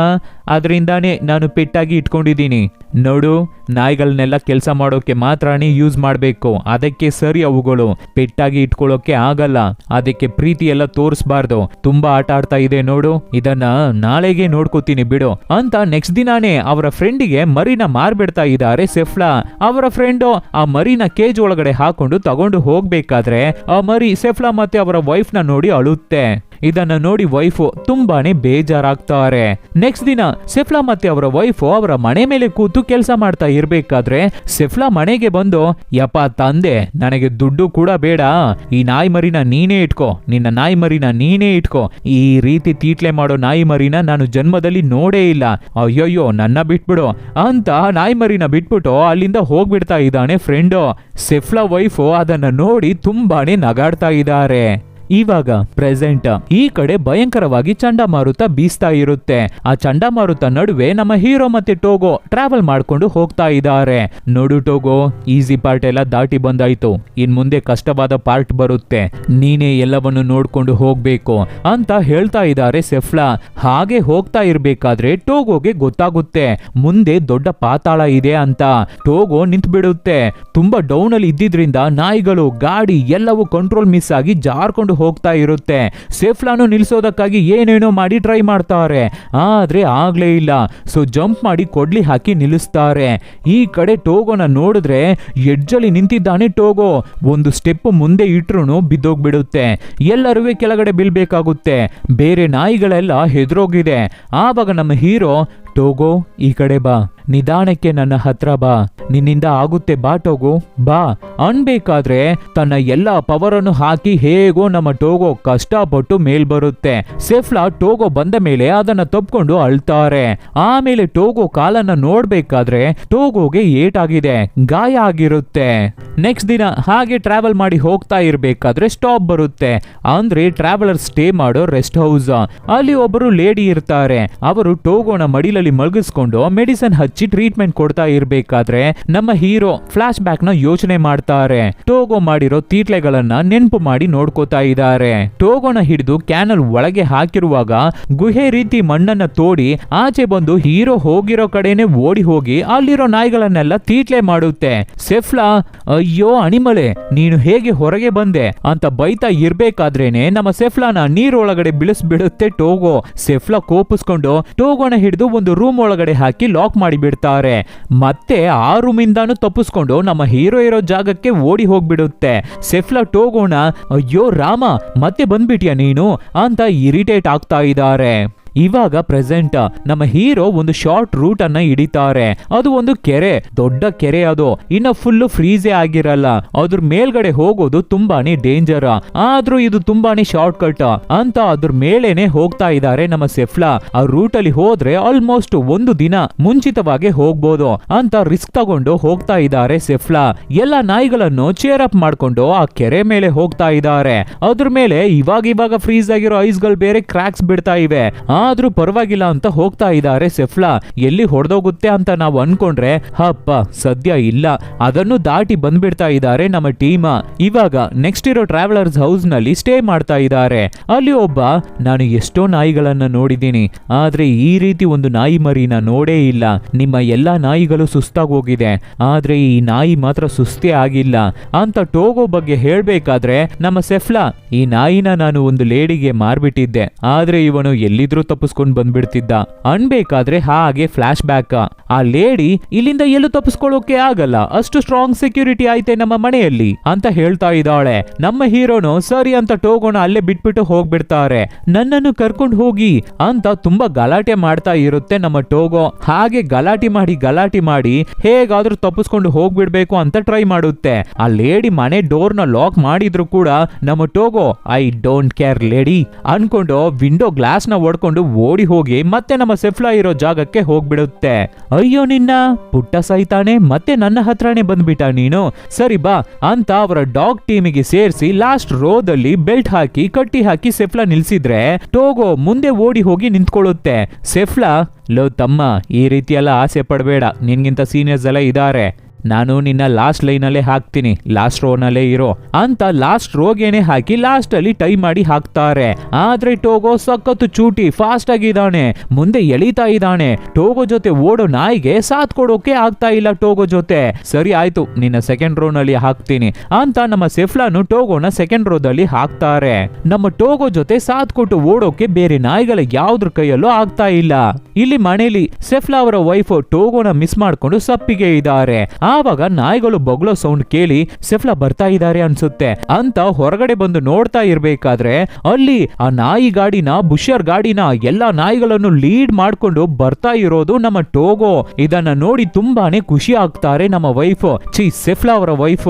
ಅದರಿಂದಾನೇ ನಾನು ಪೆಟ್ಟಾಗಿ ಇಟ್ಕೊಂಡಿದ್ದೀನಿ. ನೋಡು, ನಾಯಿಗಳನ್ನೆಲ್ಲ ಕೆಲಸ ಮಾಡೋಕೆ ಮಾತ್ರನೇ ಯೂಸ್ ಮಾಡಬೇಕು, ಅದಕ್ಕೆ ಸರಿ ಅವುಗಳು ಪೆಟ್ಟಾಗಿ ಇಟ್ಕೊಳ್ಳೋಕೆ ಆಗಲ್ಲ. ಅದಕ್ಕೆ ಪ್ರೀತಿ ಎಲ್ಲ ತೋರಿಸಬಾರ್ದು. ತುಂಬಾ ಆಟ ಆಡ್ತಾ ಇದೆ ನೋಡು, ಇದನ್ನ ನಾಳೆಗೆ ನೋಡ್ಕೋತೀನಿ ಬಿಡು ಅಂತ ನೆಕ್ಸ್ಟ್ ದಿನಾನೇ ಅವರ ಫ್ರೆಂಡಿಗೆ ಮರಿನ ಮಾರ್ಬಿಡ್ತಾ ಇದ್ದಾರೆ ಸೆಫ್ಲಾ. ಅವರ ಫ್ರೆಂಡು ಆ ಮರಿನ ಕೇಜ್ ಒಳಗಡೆ ಹಾಕೊಂಡು ತಗೊಂಡು ಹೋಗ್ಬೇಕಾದ್ರೆ ಆ ಮರಿ ಸೆಫ್ಲಾ ಮತ್ತೆ ಅವರ ವೈಫ್ ನ ನೋಡಿ ಅಳುತ್ತೆ. ಇದನ್ನ ನೋಡಿ ವೈಫ್ ತುಂಬಾನೇ ಬೇಜಾರಾಗ್ತಾರೆ. ನೆಕ್ಸ್ಟ್ ದಿನ ಸೆಫ್ಲಾ ಮತ್ತೆ ಅವರ ವೈಫ್ ಅವರ ಮನೆ ಮೇಲೆ ಕೂತು ಕೆಲಸ ಮಾಡ್ತಾ ಇರ್ಬೇಕಾದ್ರೆ ಸೆಫ್ಲಾ ಮನೆಗೆ ಬಂದು, ಯಪ್ಪ ತಂದೆ, ನನಗೆ ದುಡ್ಡು ಕೂಡ ಬೇಡ, ಈ ನಾಯಿ ಮರಿನ ನೀನೇ ಇಟ್ಕೋ, ನಿನ್ನ ನಾಯಿ ಮರಿನ ನೀನೇ ಇಟ್ಕೋ. ಈ ರೀತಿ ತೀಟ್ಲೆ ಮಾಡೋ ನಾಯಿ ಮರಿನ ನಾನು ಜನ್ಮದಲ್ಲಿ ನೋಡೇ ಇಲ್ಲ, ಅಯ್ಯೋಯ್ಯೋ ನನ್ನ ಬಿಟ್ಬಿಡು ಅಂತ ನಾಯಿ ಮರಿನ ಬಿಟ್ಬಿಟ್ಟು ಅಲ್ಲಿಂದ ಹೋಗ್ಬಿಡ್ತಾ ಇದ್ದಾನೆ ಫ್ರೆಂಡು. ಸೆಫ್ಲಾ ವೈಫ್ ಅದನ್ನ ನೋಡಿ ತುಂಬಾನೇ ನಗಾಡ್ತಾ ಇದ್ದಾರೆ. ಇವಾಗ ಪ್ರೆಸೆಂಟ್ ಈ ಕಡೆ ಭಯಂಕರವಾಗಿ ಚಂಡಮಾರುತ ಬೀಸ್ತಾ ಇರುತ್ತೆ. ಆ ಚಂಡಮಾರುತ ನಡುವೆ ನಮ್ಮ ಹೀರೋ ಮತ್ತೆ ಟೋಗೋ ಟ್ರಾವೆಲ್ ಮಾಡ್ಕೊಂಡು ಹೋಗ್ತಾ ಇದ್ದಾರೆ. ನೋಡು ಟೋಗೋ, ಈಸಿ ಪಾರ್ಟ್ ಎಲ್ಲ ದಾಟಿ ಬಂದಾಯ್ತು, ಇನ್ ಮುಂದೆ ಕಷ್ಟವಾದ ಪಾರ್ಟ್ ಬರುತ್ತೆ, ನೀನೇ ಎಲ್ಲವನ್ನು ನೋಡ್ಕೊಂಡು ಹೋಗ್ಬೇಕು ಅಂತ ಹೇಳ್ತಾ ಇದ್ದಾರೆ ಸೆಫ್ಲಾ. ಹಾಗೆ ಹೋಗ್ತಾ ಇರ್ಬೇಕಾದ್ರೆ ಟೋಗೋಗೆ ಗೊತ್ತಾಗುತ್ತೆ ಮುಂದೆ ದೊಡ್ಡ ಪಾತಾಳ ಇದೆ ಅಂತ. ಟೋಗೋ ನಿಂತ್ ಬಿಡುತ್ತೆ. ತುಂಬಾ ಡೌನ್ ಅಲ್ಲಿ ಇದ್ದಿದ್ರಿಂದ ನಾಯಿಗಳು, ಗಾಡಿ ಎಲ್ಲವೂ ಕಂಟ್ರೋಲ್ ಮಿಸ್ ಆಗಿ ಜಾರ್ಕೊಂಡು ಹೋಗ್ತಾ ಇರುತ್ತೆ. ಸೆಫ್ಲಾನು ನಿಲ್ಸೋದಕ್ಕಾಗಿ ಏನೇನೋ ಮಾಡಿ ಟ್ರೈ ಮಾಡ್ತಾರೆ, ಆದ್ರೆ ಆಗ್ಲೇ ಇಲ್ಲ. ಸೊ ಜಂಪ್ ಮಾಡಿ ಕೊಡ್ಲಿ ಹಾಕಿ ನಿಲ್ಲಿಸ್ತಾರೆ. ಈ ಕಡೆ ಟೋಗೋನ ನೋಡಿದ್ರೆ ಎಡ್ಜಲ್ಲಿ ನಿಂತಿದ್ದಾನೆ ಟೋಗೋ. ಒಂದು ಸ್ಟೆಪ್ ಮುಂದೆ ಇಟ್ರು ಬಿದ್ದೋಗ್ಬಿಡುತ್ತೆ. ಎಲ್ಲರೂ ಕೆಳಗಡೆ ಬೀಳ್ಬೇಕಾಗುತ್ತೆ. ಬೇರೆ ನಾಯಿಗಳೆಲ್ಲ ಹೆದರೋಗಿದೆ. ಆವಾಗ ನಮ್ಮ ಹೀರೋ, ಟೋಗೋ ಈ ಕಡೆ ಬಾ, ನಿಧಾನಕ್ಕೆ ನನ್ನ ಹತ್ರ ಬಾ, ನಿನ್ನಿಂದ ಆಗುತ್ತೆ ಬಾ ಟೋಗೋ ಬಾ ಅನ್ಬೇಕಾದ್ರೆ ತನ್ನ ಎಲ್ಲ ಪವರ್ ಅನ್ನು ಹಾಕಿ ಹೇಗೋ ನಮ್ಮ ಟೋಗೋ ಕಷ್ಟಪಟ್ಟು ಮೇಲ್ ಬರುತ್ತೆ. ಸೆಫ್ಲಾ ಟೋಗೋ ಬಂದ ಮೇಲೆ ಅದನ್ನ ತಪ್ಕೊಂಡು ಅಳ್ತಾರೆ. ಆಮೇಲೆ ಟೋಗೋ ಕಾಲನ್ನ ನೋಡ್ಬೇಕಾದ್ರೆ ಟೋಗೋಗೆ ಏಟಾಗಿದೆ, ಗಾಯ ಆಗಿರುತ್ತೆ. ನೆಕ್ಸ್ಟ್ ದಿನ ಹಾಗೆ ಟ್ರಾವೆಲ್ ಮಾಡಿ ಹೋಗ್ತಾ ಇರ್ಬೇಕಾದ್ರೆ ಸ್ಟಾಪ್ ಬರುತ್ತೆ. ಅಂದ್ರೆ ಟ್ರಾವೆಲರ್ ಸ್ಟೇ ಮಾಡೋ ರೆಸ್ಟ್ ಹೌಸ್. ಅಲ್ಲಿ ಒಬ್ಬರು ಲೇಡಿ ಇರ್ತಾರೆ. ಅವರು ಟೋಗೋನ ಮಡಿಲಲ್ಲಿ ಮಲಗಿಸ್ಕೊಂಡು ಮೆಡಿಸಿನ್ ಹಚ್ಚಿ ಟ್ರೀಟ್ಮೆಂಟ್ ಕೊಡ್ತಾ ಇರ್ಬೇಕಾದ್ರೆ ನಮ್ಮ ಹೀರೋ ಫ್ಲಾಶ್ ಬ್ಯಾಕ್ ನ ಯೋಚನೆ ಮಾಡ್ತಾರೆ. ಟೋಗೋ ಮಾಡಿರೋ ತೀಟ್ಲೆಗಳನ್ನ ನೆನಪು ಮಾಡಿ ನೋಡ್ಕೋತಾ ಇದ್ದಾರೆ. ಟೋಗೋನ ಹಿಡಿದು ಕ್ಯಾನಲ್ ಒಳಗೆ ಹಾಕಿರುವಾಗ ಗುಹೆ ರೀತಿ ಮಣ್ಣನ್ನ ತೋಡಿ ಆಚೆ ಬಂದು ಹೀರೋ ಹೋಗಿರೋ ಕಡೆನೆ ಓಡಿ ಹೋಗಿ ಅಲ್ಲಿರೋ ನಾಯಿಗಳನ್ನೆಲ್ಲ ತೀಟ್ಲೆ ಮಾಡುತ್ತೆ. ಸೆಫ್ಲಾ, ಅಯ್ಯೋ ಅಣಿಮಲೆ, ನೀನು ಹೇಗೆ ಹೊರಗೆ ಬಂದೆ ಅಂತ ಬೈತಾ ಇರ್ಬೇಕಾದ್ರೇನೆ ನಮ್ಮ ಸೆಫ್ಲಾನ ನೀರೊಳಗಡೆ ಬಿಡಿಸ್ಬಿಡುತ್ತೆ ಟೋಗೋ. ಸೆಫ್ಲಾ ಕೋಪಿಸ್ಕೊಂಡು ಟೋಗೋನ ಹಿಡಿದು ಒಂದು ರೂಮ್ ಒಳಗಡೆ ಹಾಕಿ ಲಾಕ್ ಮಾಡಿ ಬಿಡ್ತಾರೆ. ಮತ್ತೆ ಆ ರೂಮಿಂದಾನು ತಪ್ಪಿಸ್ಕೊಂಡು ನಮ್ಮ ಹೀರೋ ಇರೋ ಜಾಗಕ್ಕೆ ಓಡಿ ಹೋಗ್ಬಿಡುತ್ತೆ. ಸೆಫ್ಲಾ ಟೋಗೋನ, ಅಯ್ಯೋ ರಾಮ, ಮತ್ತೆ ಬಂದ್ಬಿಟ್ಯಾ ನೀನು ಅಂತ ಇರಿಟೇಟ್ ಆಗ್ತಾ ಇದ್ದಾರೆ. ಇವಾಗ ಪ್ರೆಸೆಂಟ್ ನಮ್ಮ ಹೀರೋ ಒಂದು ಶಾರ್ಟ್ ರೂಟ್ ಅನ್ನ ಹಿಡಿತಾರೆ. ಅದು ಒಂದು ಕೆರೆ, ದೊಡ್ಡ ಕೆರೆ. ಅದು ಇನ್ನ ಫುಲ್ ಫ್ರೀಸೇ ಆಗಿರಲ್ಲ. ಅದ್ರ ಮೇಲ್ಗಡೆ ಹೋಗೋದು ತುಂಬಾನೇ ಡೇಂಜರ್. ಆದ್ರೂ ಇದು ತುಂಬಾನೇ ಶಾರ್ಟ್ ಕಟ್ ಅಂತ ಅದ್ರ ಮೇಲೇನೆ ಹೋಗ್ತಾ ಇದ್ದಾರೆ ನಮ್ಮ ಸೆಫ್ಲಾ. ಆ ರೂಟ್ ಅಲ್ಲಿ ಹೋದ್ರೆ ಆಲ್ಮೋಸ್ಟ್ ಒಂದು ದಿನ ಮುಂಚಿತವಾಗಿ ಹೋಗ್ಬೋದು ಅಂತ ರಿಸ್ಕ್ ತಗೊಂಡು ಹೋಗ್ತಾ ಇದ್ದಾರೆ ಸೆಫ್ಲಾ. ಎಲ್ಲ ನಾಯಿಗಳನ್ನು ಚೇರ್ ಅಪ್ ಮಾಡ್ಕೊಂಡು ಆ ಕೆರೆ ಮೇಲೆ ಹೋಗ್ತಾ ಇದ್ದಾರೆ. ಅದ್ರ ಮೇಲೆ ಇವಾಗ ಫ್ರೀಸ್ ಆಗಿರೋ ಐಸ್ ಗಳು ಬೇರೆ ಕ್ರಾಕ್ಸ್ ಬಿಡ್ತಾ ಇವೆ. ಆದ್ರೂ ಪರವಾಗಿಲ್ಲ ಅಂತ ಹೋಗ್ತಾ ಇದ್ದಾರೆ ಸೆಫ್ಲಾ. ಎಲ್ಲಿ ಹೊಡೆದೋಗುತ್ತೆ ಅಂತ ನಾವು ಅನ್ಕೊಂಡ್ರೆ ಹಪ್ಪ ಸದ್ಯ ಇಲ್ಲ, ಅದನ್ನು ದಾಟಿ ಬಂದ್ಬಿಡ್ತಾ ಇದ್ದಾರೆ ನಮ್ಮ ಟೀಮ್. ಇವಾಗ ನೆಕ್ಸ್ಟ್ ಇರೋ ಟ್ರಾವೆಲರ್ಸ್ ಹೌಸ್ ನಲ್ಲಿ ಸ್ಟೇ ಮಾಡ್ತಾ ಇದ್ದಾರೆ. ಅಲ್ಲಿ ಒಬ್ಬ, ನಾನು ಎಷ್ಟೋ ನಾಯಿಗಳನ್ನ ನೋಡಿದ್ದೀನಿ, ಆದ್ರೆ ಈ ರೀತಿ ಒಂದು ನಾಯಿ ಮರಿನ ನೋಡೇ ಇಲ್ಲ. ನಿಮ್ಮ ಎಲ್ಲಾ ನಾಯಿಗಳು ಸುಸ್ತಾಗೋಗಿದೆ, ಆದ್ರೆ ಈ ನಾಯಿ ಮಾತ್ರ ಸುಸ್ತೇ ಆಗಿಲ್ಲ ಅಂತ ಟೋಗೋ ಬಗ್ಗೆ ಹೇಳ್ಬೇಕಾದ್ರೆ ನಮ್ಮ ಸೆಫ್ಲಾ, ಈ ನಾಯಿನ ನಾನು ಒಂದು ಲೇಡಿಗೆ ಮಾರ್ಬಿಟ್ಟಿದ್ದೆ, ಆದ್ರೆ ಇವನು ಎಲ್ಲಿದ್ರು ತಪ್ಪಿಸ್ಕೊಂಡು ಬಂದ್ಬಿಡ್ತಿದ್ದ ಅನ್ಬೇಕಾದ್ರೆ ಹಾಗೆ ಫ್ಲಾಶ್ ಬ್ಯಾಕ್. ಆ ಲೇಡಿ ಇಲ್ಲಿಂದ ಎಲ್ಲೂ ತಪ್ಪಿಸ್ಕೊಳ್ಳೋಕೆ ಆಗಲ್ಲ, ಅಷ್ಟು ಸ್ಟ್ರಾಂಗ್ ಸೆಕ್ಯೂರಿಟಿ ಐತೆ ನಮ್ಮ ಮನೆಯಲ್ಲಿ ಅಂತ ಹೇಳ್ತಾ ಇದ್ದಾಳೆ. ನಮ್ಮ ಹೀರೋನು ಸರಿ ಅಂತ ಟೋಗೋನ ಅಲ್ಲೇ ಬಿಟ್ಬಿಟ್ಟು ಹೋಗ್ಬಿಡ್ತಾರೆ. ನನ್ನನ್ನು ಕರ್ಕೊಂಡು ಹೋಗಿ ಅಂತ ತುಂಬಾ ಗಲಾಟೆ ಮಾಡ್ತಾ ಇರುತ್ತೆ ನಮ್ಮ ಟೋಗೋ. ಹಾಗೆ ಗಲಾಟೆ ಮಾಡಿ ಹೇಗಾದ್ರೂ ತಪ್ಪಿಸ್ಕೊಂಡು ಹೋಗ್ಬಿಡ್ಬೇಕು ಅಂತ ಟ್ರೈ ಮಾಡುತ್ತೆ. ಆ ಲೇಡಿ ಮನೆ ಡೋರ್ ನ ಲಾಕ್ ಮಾಡಿದ್ರು ಕೂಡ ನಮ್ಮ ಟೋಗೋ, ಐ ಡೋಂಟ್ ಕೇರ್ ಲೇಡಿ ಅನ್ಕೊಂಡು ವಿಂಡೋ ಗ್ಲಾಸ್ ನ ಒಡ್ಕೊಂಡು ಎಳ್ಕೊಂಡು ಓಡಿ ಹೋಗಿ ಮತ್ತೆ ನಮ್ಮ ಸೆಫ್ಲಾ ಇರೋ ಜಾಗಕ್ಕೆ ಹೋಗ್ಬಿಡುತ್ತೆ. ಅಯ್ಯೋ ನಿನ್ನ ಪುಟ್ಟ ಸೈತಾನೆ, ಮತ್ತೆ ನನ್ನ ಹತ್ರನೇ ಬಂದ್ಬಿಟ್ಟ ನೀನು, ಸರಿ ಬಾ ಅಂತ ಅವರ ಡಾಗ್ ಟೀಮಿಗೆ ಸೇರಿಸಿ ಲಾಸ್ಟ್ ರೋದಲ್ಲಿ ಬೆಲ್ಟ್ ಹಾಕಿ ಕಟ್ಟಿ ಹಾಕಿ ಸೆಫ್ಲಾ ನಿಲ್ಸಿದ್ರೆ ಟೋಗೋ ಮುಂದೆ ಓಡಿ ಹೋಗಿ ನಿಂತ್ಕೊಳ್ಳುತ್ತೆ. ಸೆಫ್ಲಾ, ಲೋ ತಮ್ಮ, ಈ ರೀತಿಯೆಲ್ಲ ಆಸೆ ಪಡಬೇಡ, ನಿನ್ಗಿಂತ ಸೀನಿಯರ್ಸ್ ಎಲ್ಲ ಇದ್ದಾರೆ, ನಾನು ನಿನ್ನ ಲಾಸ್ಟ್ ಲೈನಲ್ಲೇ ಹಾಕ್ತೀನಿ, ಲಾಸ್ಟ್ ರೋನಲ್ಲೇ ಇರೋ ಅಂತ ಲಾಸ್ಟ್ ರೋಗೇನೆ ಹಾಕಿ ಲಾಸ್ಟ್ ಅಲ್ಲಿ ಟೈ ಮಾಡಿ ಹಾಕ್ತಾರೆ. ಆದ್ರೆ ಟೋಗೋ ಸಖತ್ತು ಚೂಟಿ ಫಾಸ್ಟ್ ಆಗಿದ್ದಾನೆ, ಮುಂದೆ ಎಳಿತಾ ಇದ್ದಾನೆ. ಟೋಗೋ ಜೊತೆ ಓಡೋ ನಾಯಿಗೆ ಸಾಥ್ ಕೊಡೋಕೆ ಆಗ್ತಾ ಇಲ್ಲ ಟೋಗೋ ಜೊತೆ. ಸರಿ ಆಯ್ತು, ನಿನ್ನ ಸೆಕೆಂಡ್ ರೋನಲ್ಲಿ ಹಾಕ್ತೀನಿ ಅಂತ ನಮ್ಮ ಸೆಫ್ಲಾನು ಟೋಗೋನ ಸೆಕೆಂಡ್ ರೋದಲ್ಲಿ ಹಾಕ್ತಾರೆ. ನಮ್ಮ ಟೋಗೋ ಜೊತೆ ಸಾಥ್ ಕೊಟ್ಟು ಓಡೋಕೆ ಬೇರೆ ನಾಯಿಗಳ ಯಾವ್ದ್ರ ಕೈಯಲ್ಲೂ ಆಗ್ತಾ ಇಲ್ಲ. ಇಲ್ಲಿ ಮನೇಲಿ ಸೆಫ್ಲಾ ಅವರ ವೈಫ್ ಟೋಗೋನ ಮಿಸ್ ಮಾಡ್ಕೊಂಡು ಸಪ್ಪಿಗೆ ಇದ್ದಾರೆ. ಆವಾಗ ನಾಯಿಗಳು ಬೊಗಳೋ ಸೌಂಡ್ ಕೇಳಿ ಸೆಫ್ಲಾ ಬರ್ತಾ ಇದ್ದಾರೆ ಅನ್ಸುತ್ತೆ ಅಂತ ಹೊರಗಡೆ ಬಂದು ನೋಡ್ತಾ ಇರ್ಬೇಕಾದ್ರೆ ಅಲ್ಲಿ ಆ ನಾಯಿ ಗಾಡಿನ ಬುಷರ್ ಗಾಡಿನ ಎಲ್ಲಾ ನಾಯಿಗಳನ್ನು ಲೀಡ್ ಮಾಡ್ಕೊಂಡು ಬರ್ತಾ ಇರೋದು ನಮ್ಮ ಟೋಗೋ. ಇದನ್ನ ನೋಡಿ ತುಂಬಾನೇ ಖುಷಿ ಆಗ್ತಾರೆ ನಮ್ಮ ವೈಫ್, ಸೆಫ್ಲಾ ಅವರ ವೈಫ್.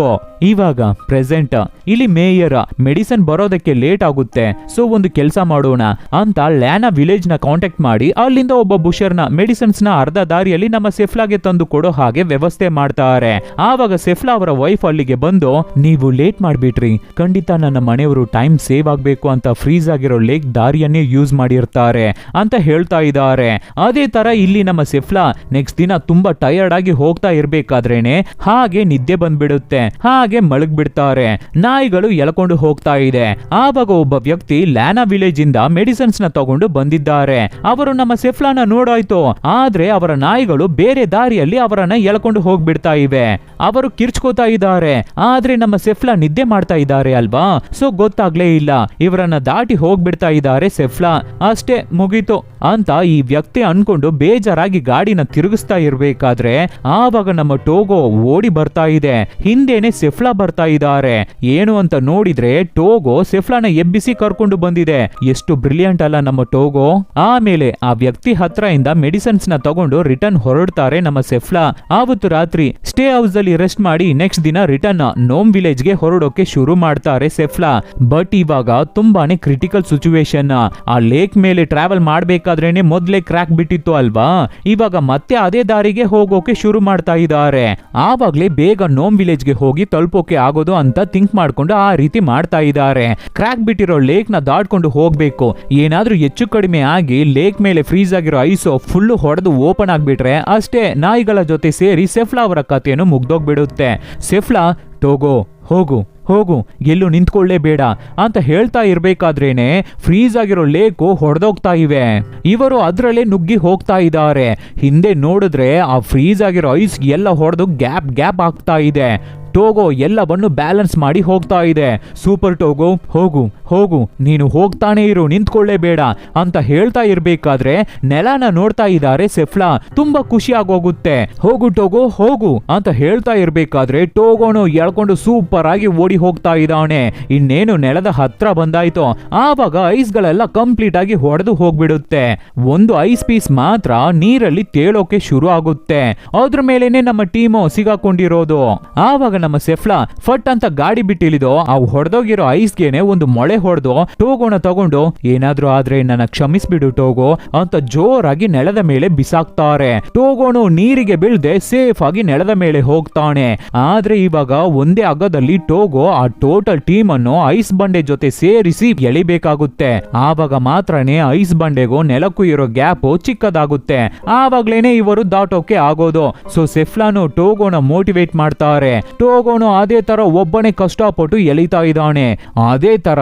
ಇವಾಗ ಪ್ರೆಸೆಂಟ್ ಇಲ್ಲಿ ಮೇಯರ್ ಮೆಡಿಸಿನ್ ಬರೋದಕ್ಕೆ ಲೇಟ್ ಆಗುತ್ತೆ, ಸೊ ಒಂದು ಕೆಲಸ ಮಾಡೋಣ ಅಂತ ಲ್ಯಾನಾ ವಿಲೇಜ್ ನ ಕಾಂಟ್ಯಾಕ್ಟ್ ಮಾಡಿ ಅಲ್ಲಿಂದ ಒಬ್ಬ ಬುಷರ್ನ ಮೆಡಿಸಿನ್ಸ್ ನ ಅರ್ಧ ದಾರಿಯಲ್ಲಿ ನಮ್ಮ ಸೆಫ್ಲಾಗೆ ತಂದು ಕೊಡೋ ಹಾಗೆ ವ್ಯವಸ್ಥೆ ಮಾಡ್ತಾರೆ. ಆವಾಗ ಸೆಫ್ಲಾ ಅವರ ವೈಫ್ ಅಲ್ಲಿಗೆ ಬಂದು, ನೀವು ಲೇಟ್ ಮಾಡ್ಬಿಟ್ರಿ, ಖಂಡಿತ ನನ್ನ ಮನೆಯವರು ಟೈಮ್ ಸೇವ್ ಆಗ್ಬೇಕು ಅಂತ ಫ್ರೀಸ್ ಆಗಿರೋ ಲೇಕ್ ದಾರಿಯನ್ನೇ ಯೂಸ್ ಮಾಡಿರ್ತಾರೆ ಅಂತ ಹೇಳ್ತಾ ಇದ್ದಾರೆ. ಅದೇ ತರ ಇಲ್ಲಿ ನಮ್ಮ ಸೆಫ್ಲಾ ನೆಕ್ಸ್ಟ್ ದಿನ ತುಂಬಾ ಟಯರ್ಡ್ ಆಗಿ ಹೋಗ್ತಾ ಇರ್ಬೇಕಾದ್ರೇನೆ ಹಾಗೆ ನಿದ್ದೆ ಬಂದ್ಬಿಡುತ್ತೆ, ಹಾಗೆ ಮಲಗ್ ಬಿಡ್ತಾರೆ. ನಾಯಿಗಳು ಎಳ್ಕೊಂಡು ಹೋಗ್ತಾ ಇದೆ. ಆವಾಗ ಒಬ್ಬ ವ್ಯಕ್ತಿ ಲ್ಯಾನಾ ವಿಲೇಜ್ ಇಂದ ಮೆಡಿಸಿನ್ಸ್ ನ ತಗೊಂಡು ಬಂದಿದ್ದಾರೆ. ಅವರು ನಮ್ಮ ಸೆಫ್ಲಾನ ನೋಡಾಯ್ತು, ಆದ್ರೆ ಅವರ ನಾಯಿಗಳು ಬೇರೆ ದಾರಿಯಲ್ಲಿ ಅವರನ್ನ ಎಳ್ಕೊಂಡು ಹೋಗ್ಬಿಡ್ತಾ ಇವೆ. ಅವರು ಕಿರ್ಚ್ಕೋತಾ ಇದ್ದಾರೆ, ಆದ್ರೆ ನಮ್ಮ ಸೆಫ್ಲಾ ನಿದ್ದೆ ಮಾಡ್ತಾ ಇದ್ದಾರೆ ಅಲ್ವಾ, ಸೊ ಗೊತ್ತಾಗ್ಲೇ ಇಲ್ಲ, ಇವರನ್ನ ದಾಟಿ ಹೋಗ್ಬಿಡ್ತಾ ಇದ್ದಾರೆ ಸೆಫ್ಲಾ. ಅಷ್ಟೇ ಮುಗೀತು ಅಂತ ಈ ವ್ಯಕ್ತಿ ಅನ್ಕೊಂಡು ಬೇಜಾರಾಗಿ ಗಾಡಿನ ತಿರುಗಿಸ್ತಾ ಇರ್ಬೇಕಾದ್ರೆ ಆವಾಗ ನಮ್ಮ ಟೋಗೋ ಓಡಿ ಬರ್ತಾ ಇದೆ. ಹಿಂದೆನೆ ಸೆಫ್ಲಾ ಬರ್ತಾ ಇದ್ದಾರೆ. ಏನು ಅಂತ ನೋಡಿದ್ರೆ ಟೋಗೋ ಸೆಫ್ಲಾನ ಎಬ್ಬಿಸಿ ಕರ್ಕೊಂಡು ಬಂದಿದೆ. ಎಷ್ಟು ಬ್ರಿಲಿಯಂಟ್ ಅಲ್ಲ ನಮ್ಮ ಟೋಗೋ. ಆಮೇಲೆ ಆ ವ್ಯಕ್ತಿ ಹತ್ರ ಇಂದ ಮೆಡಿಸಿನ್ಸ್ ನ ತಗೊಂಡು ರಿಟರ್ನ್ ಹೊರಡ್ತಾರೆ ನಮ್ಮ ಸೆಫ್ಲಾ. ಆವತ್ತು ರಾತ್ರಿ ಸ್ಟೇ ಹೌಸ್ ಅಲ್ಲಿ ರೆಸ್ಟ್ ಮಾಡಿ ನೆಕ್ಸ್ಟ್ ದಿನ ರಿಟರ್ನ್ ನೋಮ್ ವಿಲೇಜ್ ಗೆ ಹೊರಡೋಕೆ ಶುರು ಮಾಡ್ತಾರೆ ಸೆಫ್ಲಾ. ಬಟ್ ಇವಾಗ ತುಂಬಾನೇ ಕ್ರಿಟಿಕಲ್ ಸಿಚುವೇಶನ್. ಆ ಲೇಕ್ ಮೇಲೆ ಟ್ರಾವೆಲ್ ಮಾಡ್ಬೇಕಾದ್ರೇನೆ ಮೊದ್ಲೇ ಕ್ರ್ಯಾಕ್ ಬಿಟ್ಟಿತ್ತು ಅಲ್ವಾ, ಇವಾಗ ಮತ್ತೆ ಅದೇ ದಾರಿಗೆ ಹೋಗೋಕೆ ಶುರು ಮಾಡ್ತಾ ಇದ್ದಾರೆ. ಆವಾಗ್ಲೇ ಬೇಗ ನೋಮ್ ವಿಲೇಜ್ ಗೆ ಹೋಗಿ ತಲುಪೋಕೆ ಆಗೋದು ಅಂತ ಥಿಂಕ್ ಮಾಡ್ಕೊಂಡು ಆ ರೀತಿ ಮಾಡ್ತಾ ಇದ್ದಾರೆ. ಕ್ರ್ಯಾಕ್ ಬಿಟ್ಟಿರೋ ಲೇಕ್ ನ ದಾಟ್ಕೊಂಡು ಹೋಗ್ಬೇಕು. ಏನಾದ್ರೂ ಹೆಚ್ಚು ಕಡಿಮೆ ಆಗಿ ಲೇಕ್ ಮೇಲೆ ಫ್ರೀಸ್ ಆಗಿರೋ ಐಸು ಫುಲ್ ಹೊಡೆದು ಓಪನ್ ಆಗ್ಬಿಟ್ರೆ ಅಷ್ಟೇ, ನಾಯಿಗಳ ಜೊತೆ ಸೇರಿ ಸೆಫ್ಲಾ ಅವರ ಕಥೆಯನ್ನು ಮುಗ್ದೋಗ್ಬಿಡುತ್ತೆ. ಸೆಫ್ಲಾ, ಟೋಗೋ ಹೋಗು ಹೋಗು, ಎಲ್ಲೂ ನಿಂತ್ಕೊಳ್ಳೇಬೇಡ ಅಂತ ಹೇಳ್ತಾ ಇರ್ಬೇಕಾದ್ರೇನೆ ಫ್ರೀಸ್ ಆಗಿರೋ ಲೇಕು ಹೊಡೆದೋಗ್ತಾ ಇವೆ. ಇವರು ಅದ್ರಲ್ಲೇ ನುಗ್ಗಿ ಹೋಗ್ತಾ ಇದ್ದಾರೆ. ಹಿಂದೆ ನೋಡಿದ್ರೆ ಆ ಫ್ರೀಸ್ ಆಗಿರೋ ಐಸ್ ಎಲ್ಲ ಹೊಡೆದು ಗ್ಯಾಪ್ ಆಗ್ತಾ ಇದೆ. ಟೋಗೋ ಎಲ್ಲವನ್ನು ಬ್ಯಾಲೆನ್ಸ್ ಮಾಡಿ ಹೋಗ್ತಾ ಇದೆ. ಸೂಪರ್ ಟೋಗೋ, ಹೋಗು ಹೋಗು, ನೀನು ಹೋಗ್ತಾನೆ ಇರು, ನಿಂತ್ಕೊಳ್ಳೇಬೇಡ ಅಂತ ಹೇಳ್ತಾ ಇರ್ಬೇಕಾದ್ರೆ ನೆಲನ ನೋಡ್ತಾ ಇದ್ದಾರೆ ಸೆಫ್ಲಾ. ತುಂಬಾ ಖುಷಿ ಆಗೋಗುತ್ತೆ. ಹೋಗು ಟೋಗೋ ಹೋಗು ಅಂತ ಹೇಳ್ತಾ ಇರ್ಬೇಕಾದ್ರೆ ಟೋಗೋನು ಎಳ್ಕೊಂಡು ಸೂಪರ್ ಆಗಿ ಓಡಿ ಹೋಗ್ತಾ ಇದ್ದಾನೆ. ಇನ್ನೇನು ನೆಲದ ಹತ್ರ ಬಂದಾಯ್ತು, ಆವಾಗ ಐಸ್ ಗಳೆಲ್ಲ ಕಂಪ್ಲೀಟ್ ಆಗಿ ಹೊಡೆದು ಹೋಗ್ಬಿಡುತ್ತೆ. ಒಂದು ಐಸ್ ಪೀಸ್ ಮಾತ್ರ ನೀರಲ್ಲಿ ತೇಳೋಕೆ ಶುರು ಆಗುತ್ತೆ. ಅದ್ರ ಮೇಲೇನೆ ನಮ್ಮ ಟೀಮು ಸಿಗಾಕೊಂಡಿರೋದು. ಆವಾಗ ನಮ್ಮ ಸೆಫ್ಲಾ ಫಟ್ ಅಂತ ಗಾಡಿ ಬಿಟ್ಟಿಳಿದು ಆ ಹೊಡೆದೋಗಿರೋ ಐಸ್ಗೆನೆ ಒಂದು ಮೊಳೆ ಹೊಡೆದು ಟೋಗೋನ ತಗೊಂಡು, ಏನಾದ್ರೂ ಆದ್ರೆ ನನ್ನ ಕ್ಷಮಿಸ್ಬಿಡು ಟೋಗೋ ಅಂತ ಜೋರಾಗಿ ನೆಲದ ಮೇಲೆ ಬಿಸಾಕ್ತಾರೆ. ಟೋಗೋನು ನೀರಿಗೆ ಬೀಳ್ದೆ ಸೇಫ್ ಆಗಿ ನೆಲದ ಮೇಲೆ ಹೋಗ್ತಾನೆ. ಆದ್ರೆ ಇವಾಗ ಒಂದೇ ಅಗ್ಗದಲ್ಲಿ ಟೋಗೋ ಆ ಟೋಟಲ್ ಟೀಮ್ ಅನ್ನು ಐಸ್ ಬಂಡೆ ಜೊತೆ ಸೇರಿಸಿ ಎಳಿಬೇಕಾಗುತ್ತೆ. ಆವಾಗ ಮಾತ್ರನೇ ಐಸ್ ಬಂಡೆಗೂ ನೆಲಕ್ಕೂ ಇರೋ ಗ್ಯಾಪ್ ಚಿಕ್ಕದಾಗುತ್ತೆ. ಆವಾಗ್ಲೇನೆ ಇವರು ದಾಟೋಕೆ ಆಗೋದು. ಸೊ ಸೆಫ್ಲಾನು ಟೋಗೋನ ಮೋಟಿವೇಟ್ ಮಾಡ್ತಾರೆ. ಟೋಗೋನು ಅದೇ ತರ ಒಬ್ಬನೇ ಕಷ್ಟಪಟ್ಟು ಎಳಿತಾ ಇದ್ದಾನೆ. ಅದೇ ತರ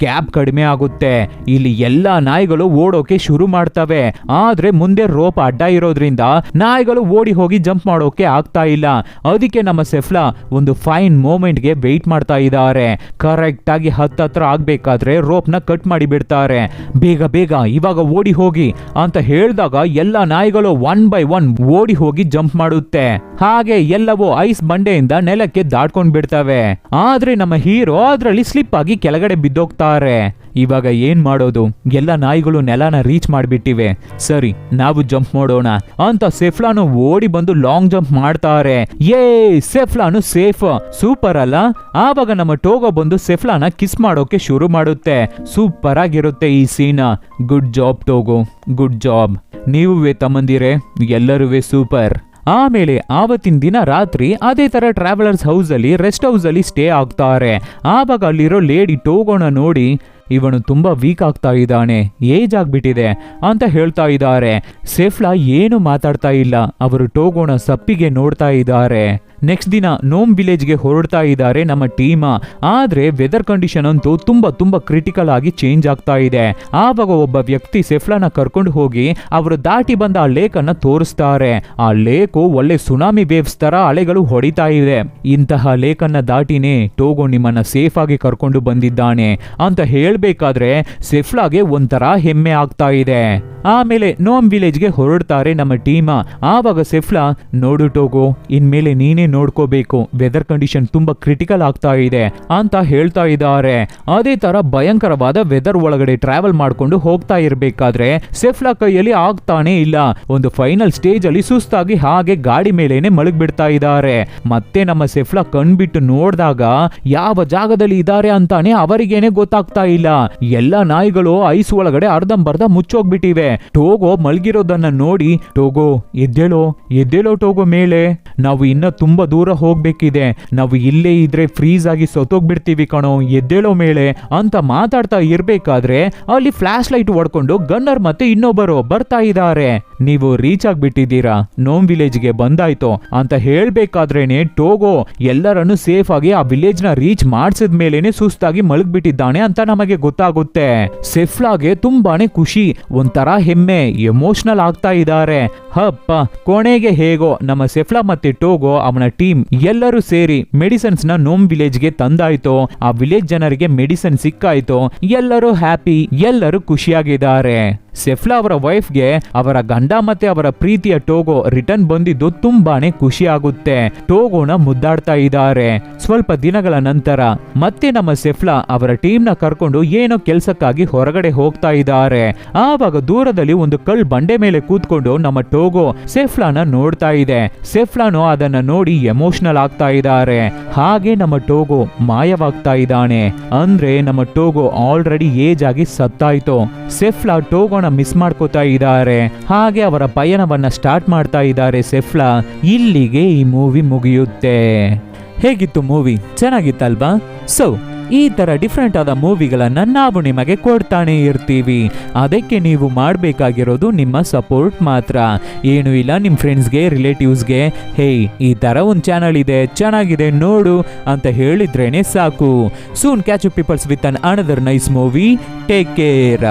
ಗ್ಯಾಪ್ ಕಡಿಮೆ ಆಗುತ್ತೆ. ಇಲ್ಲಿ ಎಲ್ಲಾ ನಾಯಿಗಳು ಓಡೋಕೆ ಶುರು ಮಾಡ್ತವೆ. ಆದ್ರೆ ಮುಂದೆ ರೋಪ್ ಅಡ್ಡ ಇರೋದ್ರಿಂದ ನಾಯಿಗಳು ಓಡಿ ಹೋಗಿ ಜಂಪ್ ಮಾಡೋಕೆ ಆಗ್ತಾ ಇಲ್ಲ. ಅದಕ್ಕೆ ನಮ್ಮ ಸೆಫ್ಲಾ ಒಂದು ಫೈನ್ ಮೂಮೆಂಟ್ ಗೆ ವೆಯ್ಟ್ ಮಾಡ್ತಾ ಇದ್ದಾರೆ. ಕರೆಕ್ಟ್ ಆಗಿ ಹತ್ತತ್ರ ಆಗ್ಬೇಕಾದ್ರೆ ರೋಪ್ ನ ಕಟ್ ಮಾಡಿ ಬಿಡ್ತಾರೆ. ಬೇಗ ಬೇಗ ಇವಾಗ ಓಡಿ ಹೋಗಿ ಅಂತ ಹೇಳಿದಾಗ ಎಲ್ಲಾ ನಾಯಿಗಳು 1 by 1 ಓಡಿ ಹೋಗಿ ಜಂಪ್ ಮಾಡುತ್ತೆ. ಹಾಗೆ ಎಲ್ಲವೂ ಐಸ್ ಬಂಡೆಯಿಂದ ನೆಲಕ್ಕೆ ದಾಟ್ಕೊಂಡ್ ಬಿಡ್ತವೆ. ಆದ್ರೆ ನಮ್ಮ ಹೀರೋ ಅದ್ರಲ್ಲಿ ಸ್ಲಿಪ್ ಆಗಿ ಕೆಳಗಡೆ ಬಿದ್ದೋಗ್ತಾರೆ. ಇವಾಗ ಏನ್ ಮಾಡೋದು, ಎಲ್ಲ ನಾಯಿಗಳು ನೆಲನ ರೀಚ್ ಮಾಡ್ಬಿಟ್ಟಿವೆ. ಸರಿ, ನಾವು ಜಂಪ್ ಮಾಡೋಣ ಅಂತ ಸೆಫ್ಲಾನು ಓಡಿ ಬಂದು ಲಾಂಗ್ ಜಂಪ್ ಮಾಡ್ತಾರೆ. ಸೆಫ್ಲಾನು ಸೇಫ್. ಸೂಪರ್ ಅಲ್ಲ. ಆವಾಗ ನಮ್ಮ ಟೋಗೋ ಬಂದು ಸೆಫ್ಲಾನ ಕಿಸ್ ಮಾಡೋಕೆ ಶುರು ಮಾಡುತ್ತೆ. ಸೂಪರ್ ಆಗಿರುತ್ತೆ ಈ ಸೀನ್. ಗುಡ್ ಜಾಬ್ ಟೋಗೋ, ಗುಡ್ ಜಾಬ್. ನೀವುವೇ ತಮ್ಮಂದಿರೆ, ಎಲ್ಲರೂ ಸೂಪರ್. ಆಮೇಲೆ ಆವತ್ತಿನ ದಿನ ರಾತ್ರಿ ಅದೇ ತರ ಟ್ರಾವೆಲರ್ಸ್ ಹೌಸ್ ಅಲ್ಲಿ ರೆಸ್ಟ್ ಹೌಸ್ ಅಲ್ಲಿ ಸ್ಟೇ ಆಗ್ತಾರೆ. ಆವಾಗ ಅಲ್ಲಿರೋ ಲೇಡಿ ಟೋಗೋನ ನೋಡಿ, ಇವನು ತುಂಬಾ ವೀಕ್ ಆಗ್ತಾ ಇದ್ದಾನೆ, ಏಜ್ ಆಗ್ಬಿಟ್ಟಿದೆ ಅಂತ ಹೇಳ್ತಾ ಇದ್ದಾರೆ. ಸೆಫ್ಲಾ ಏನು ಮಾತಾಡ್ತಾ ಇಲ್ಲ. ಅವರು ಟೋಗೋನ ಸಪ್ಪಿಗೆ ನೋಡ್ತಾ ಇದ್ದಾರೆ. ನೆಕ್ಸ್ಟ್ ದಿನ ನೋಮ್ ವಿಲೇಜ್ಗೆ ಹೊರಡ್ತಾ ಇದ್ದಾರೆ ನಮ್ಮ ಟೀಮ್. ಆದ್ರೆ ವೆದರ್ ಕಂಡೀಷನ್ ಅಂತೂ ತುಂಬಾ ಕ್ರಿಟಿಕಲ್ ಆಗಿ ಚೇಂಜ್ ಆಗ್ತಾ ಇದೆ. ಆವಾಗ ಒಬ್ಬ ವ್ಯಕ್ತಿ ಸೆಫ್ಲಾನ ಕರ್ಕೊಂಡು ಹೋಗಿ ಅವರು ದಾಟಿ ಬಂದ ಆ ಲೇಕ್ ಅನ್ನ ತೋರಿಸ್ತಾರೆ. ಆ ಲೇಕು ಒಳ್ಳೆ ಸುನಾಮಿ ವೇವ್ಸ್ ತರ ಅಲೆಗಳು ಹೊಡಿತಾ ಇದೆ. ಇಂತಹ ಲೇಕ್ ಅನ್ನ ದಾಟಿನೇ ಟೋಗೋ ನಿಮ್ಮನ್ನ ಸೇಫ್ ಆಗಿ ಕರ್ಕೊಂಡು ಬಂದಿದ್ದಾನೆ ಅಂತ ಹೇಳ್ಬೇಕಾದ್ರೆ ಸೆಫ್ಲಾಗೆ ಒಂಥರ ಹೆಮ್ಮೆ ಆಗ್ತಾ ಇದೆ. ಆಮೇಲೆ ನೋಮ್ ವಿಲೇಜ್ಗೆ ಹೊರಡ್ತಾರೆ ನಮ್ಮ ಟೀಮ್. ಆವಾಗ ಸೆಫ್ಲಾ, ನೋಡು ಟೋಗೋ, ಇನ್ಮೇಲೆ ನೀನೇ ನೋಡ್ಕೋಬೇಕು, ವೆದರ್ ಕಂಡೀಷನ್ ತುಂಬಾ ಕ್ರಿಟಿಕಲ್ ಆಗ್ತಾ ಇದೆ ಅಂತ ಹೇಳ್ತಾ ಇದ್ದಾರೆ. ಅದೇ ತರ ಭಯಂಕರವಾದ ವೆದರ್ ಒಳಗಡೆ ಟ್ರಾವೆಲ್ ಮಾಡ್ಕೊಂಡು ಹೋಗ್ತಾ ಇರ್ಬೇಕಾದ್ರೆ ಸೆಫ್ಲಾ ಕೈಯಲ್ಲಿ ಆಗ್ತಾನೆ ಇಲ್ಲ. ಒಂದು ಫೈನಲ್ ಸ್ಟೇಜ್ ಅಲ್ಲಿ ಸುಸ್ತಾಗಿ ಹಾಗೆ ಗಾಡಿ ಮೇಲೇನೆ ಮಲಗ್ಬಿಡ್ತಾ ಇದ್ದಾರೆ. ಮತ್ತೆ ನಮ್ಮ ಸೆಫ್ಲಾ ಕಣ್ಬಿಟ್ಟು ನೋಡಿದಾಗ ಯಾವ ಜಾಗದಲ್ಲಿ ಇದ್ದಾರೆ ಅಂತಾನೆ ಅವರಿಗೇನೆ ಗೊತ್ತಾಗ್ತಾ ಇಲ್ಲ. ಎಲ್ಲ ನಾಯಿಗಳು ಐಸ್ ಒಳಗಡೆ ಅರ್ಧಂಬರ್ಧ ಮುಚ್ಚೋಗ್ಬಿಟ್ಟಿವೆ. ಟೋಗೋ ಮಲಗಿರೋದನ್ನ ನೋಡಿ, ಟೋಗೋ ಎದ್ದೇಳೋ ಟೋಗೋ ಮೇಲೆ, ನಾವು ಇನ್ನ ತುಂಬಾ ದೂರ ಹೋಗ್ಬೇಕಿದೆ, ನಾವು ಇಲ್ಲೇ ಇದ್ರೆ ಫ್ರೀಸ್ ಆಗಿ ಸತ್ತೋಗ್ಬಿಡ್ತೀವಿ ಕಣೋ, ಎದ್ದೇಳೋ ಮೇಲೆ ಅಂತ ಮಾತಾಡ್ತಾ ಇರ್ಬೇಕಾದ್ರೆ ಅಲ್ಲಿ ಫ್ಲಾಶ್ ಲೈಟ್ ಹೊಡ್ಕೊಂಡು ಗನ್ನರ್ ಮತ್ತೆ ಇನ್ನೊಬ್ಬರು ಬರ್ತಾ ಇದ್ದಾರೆ. ನೀವು ರೀಚ್ ಆಗ್ಬಿಟ್ಟಿದ್ದೀರಾ, ನೋಮ್ ವಿಲೇಜ್ಗೆ ಬಂದಾಯ್ತು ಅಂತ ಹೇಳ್ಬೇಕಾದ್ರೇನೆ ಟೋಗೋ ಎಲ್ಲರನ್ನು ಸೇಫ್ ಆಗಿ ಆ ವಿಲೇಜ್ ನ ರೀಚ್ ಮಾಡಿಸಿದ ಮೇಲೇನೆ ಸುಸ್ತಾಗಿ ಮಲಗ್ಬಿಟ್ಟಿದ್ದಾನೆ ಅಂತ ನಮಗೆ ಗೊತ್ತಾಗುತ್ತೆ. ಸೆಫ್ಲಾಗೆ ತುಂಬಾನೇ ಖುಷಿ, ಒಂಥರ ಹೆಮ್ಮೆ, ಎಮೋಷನಲ್ ಆಗ್ತಾ ಇದ್ದಾರೆ. ಹಪ್ಪ, ಕೊನೆಗೆ ಹೇಗೋ ನಮ್ಮ ಸೆಫ್ಲಾ ಮತ್ತೆ ಟೋಗೋ ಅವನ ಟೀಮ್ ಎಲ್ಲರೂ ಸೇರಿ ಮೆಡಿಸಿನ್ಸ್ ನ ನೋಮ್ ವಿಲೇಜ್ಗೆ ತಂದಾಯ್ತು. ಆ ವಿಲೇಜ್ ಜನರಿಗೆ ಮೆಡಿಸಿನ್ ಸಿಕ್ಕಾಯ್ತು. ಎಲ್ಲರೂ ಹ್ಯಾಪಿ, ಎಲ್ಲರೂ ಖುಷಿಯಾಗಿದ್ದಾರೆ. ಸೆಫ್ಲಾ ಅವರ ವೈಫ್ಗೆ ಅವರ ಗಂಡ ಮತ್ತೆ ಅವರ ಪ್ರೀತಿಯ ಟೋಗೋ ರಿಟರ್ನ್ ಬಂದಿದ್ದು ತುಂಬಾನೇ ಖುಷಿ ಆಗುತ್ತೆ. ಟೋಗೋನ ಮುದ್ದಾಡ್ತಾ ಇದ್ದಾರೆ. ಸ್ವಲ್ಪ ದಿನಗಳ ನಂತರ ಮತ್ತೆ ನಮ್ಮ ಸೆಫ್ಲಾ ಅವರ ಟೀಮ್ ನ ಕರ್ಕೊಂಡು ಏನೋ ಕೆಲ್ಸಕ್ಕಾಗಿ ಹೊರಗಡೆ ಹೋಗ್ತಾ ಇದ್ದಾರೆ. ಆವಾಗ ದೂರದಲ್ಲಿ ಒಂದು ಕಳ್ ಬಂಡೆ ಮೇಲೆ ಕೂತ್ಕೊಂಡು ನಮ್ಮ ಟೋಗೋ ಸೆಫ್ಲಾನ ನೋಡ್ತಾ ಇದೆ. ಸೆಫ್ಲಾನು ಅದನ್ನ ನೋಡಿ ಎಮೋಷನಲ್ ಆಗ್ತಾ ಇದ್ದಾರೆ. ಹಾಗೆ ನಮ್ಮ ಟೋಗೋ ಮಾಯವಾಗ್ತಾ ಇದ್ದಾನೆ. ಅಂದ್ರೆ ನಮ್ಮ ಟೋಗೋ ಆಲ್ರೆಡಿ ಏಜ್ ಆಗಿ ಸತ್ತಾಯ್ತು. ಸೆಫ್ಲಾ ಟೋಗೋ ಮಿಸ್ ಮಾಡ್ಕೋತಾ ಇದ್ದಾರೆ. ಹಾಗೆ ಅವರ ಪಯಣವನ್ನ ಸ್ಟಾರ್ಟ್ ಮಾಡ್ತಾ ಇದ್ದಾರೆ ಸೆಫ್ಲಾ. ಇಲ್ಲಿಗೆ ಈ ಮೂವಿ ಮುಗಿಯುತ್ತೆ. ಹೇಗಿತ್ತು ಮೂವಿ? ಚೆನ್ನಾಗಿತ್ತಲ್ವಾ? ಸೊ ಈ ತರ ಡಿಫ್ರೆಂಟ್ ಆದ ಮೂವಿಗಳನ್ನ ನಾವು ನಿಮಗೆ ಕೊಡ್ತಾನೆ ಇರ್ತೀವಿ. ಅದಕ್ಕೆ ನೀವು ಮಾಡಬೇಕಾಗಿರೋದು ನಿಮ್ಮ ಸಪೋರ್ಟ್ ಮಾತ್ರ. ಏನು ಇಲ್ಲ, ನಿಮ್ಮ ಫ್ರೆಂಡ್ಸ್ಗೆ, ರಿಲೇಟಿವ್ಸ್ಗೆ, ಹೇಯ್ ಈ ತರ ಒಂದು ಚಾನಲ್ ಇದೆ, ಚೆನ್ನಾಗಿದೆ ನೋಡು ಅಂತ ಹೇಳಿದ್ರೇನೆ ಸಾಕು. Soon catch you peoples with an another nice movie. Take care.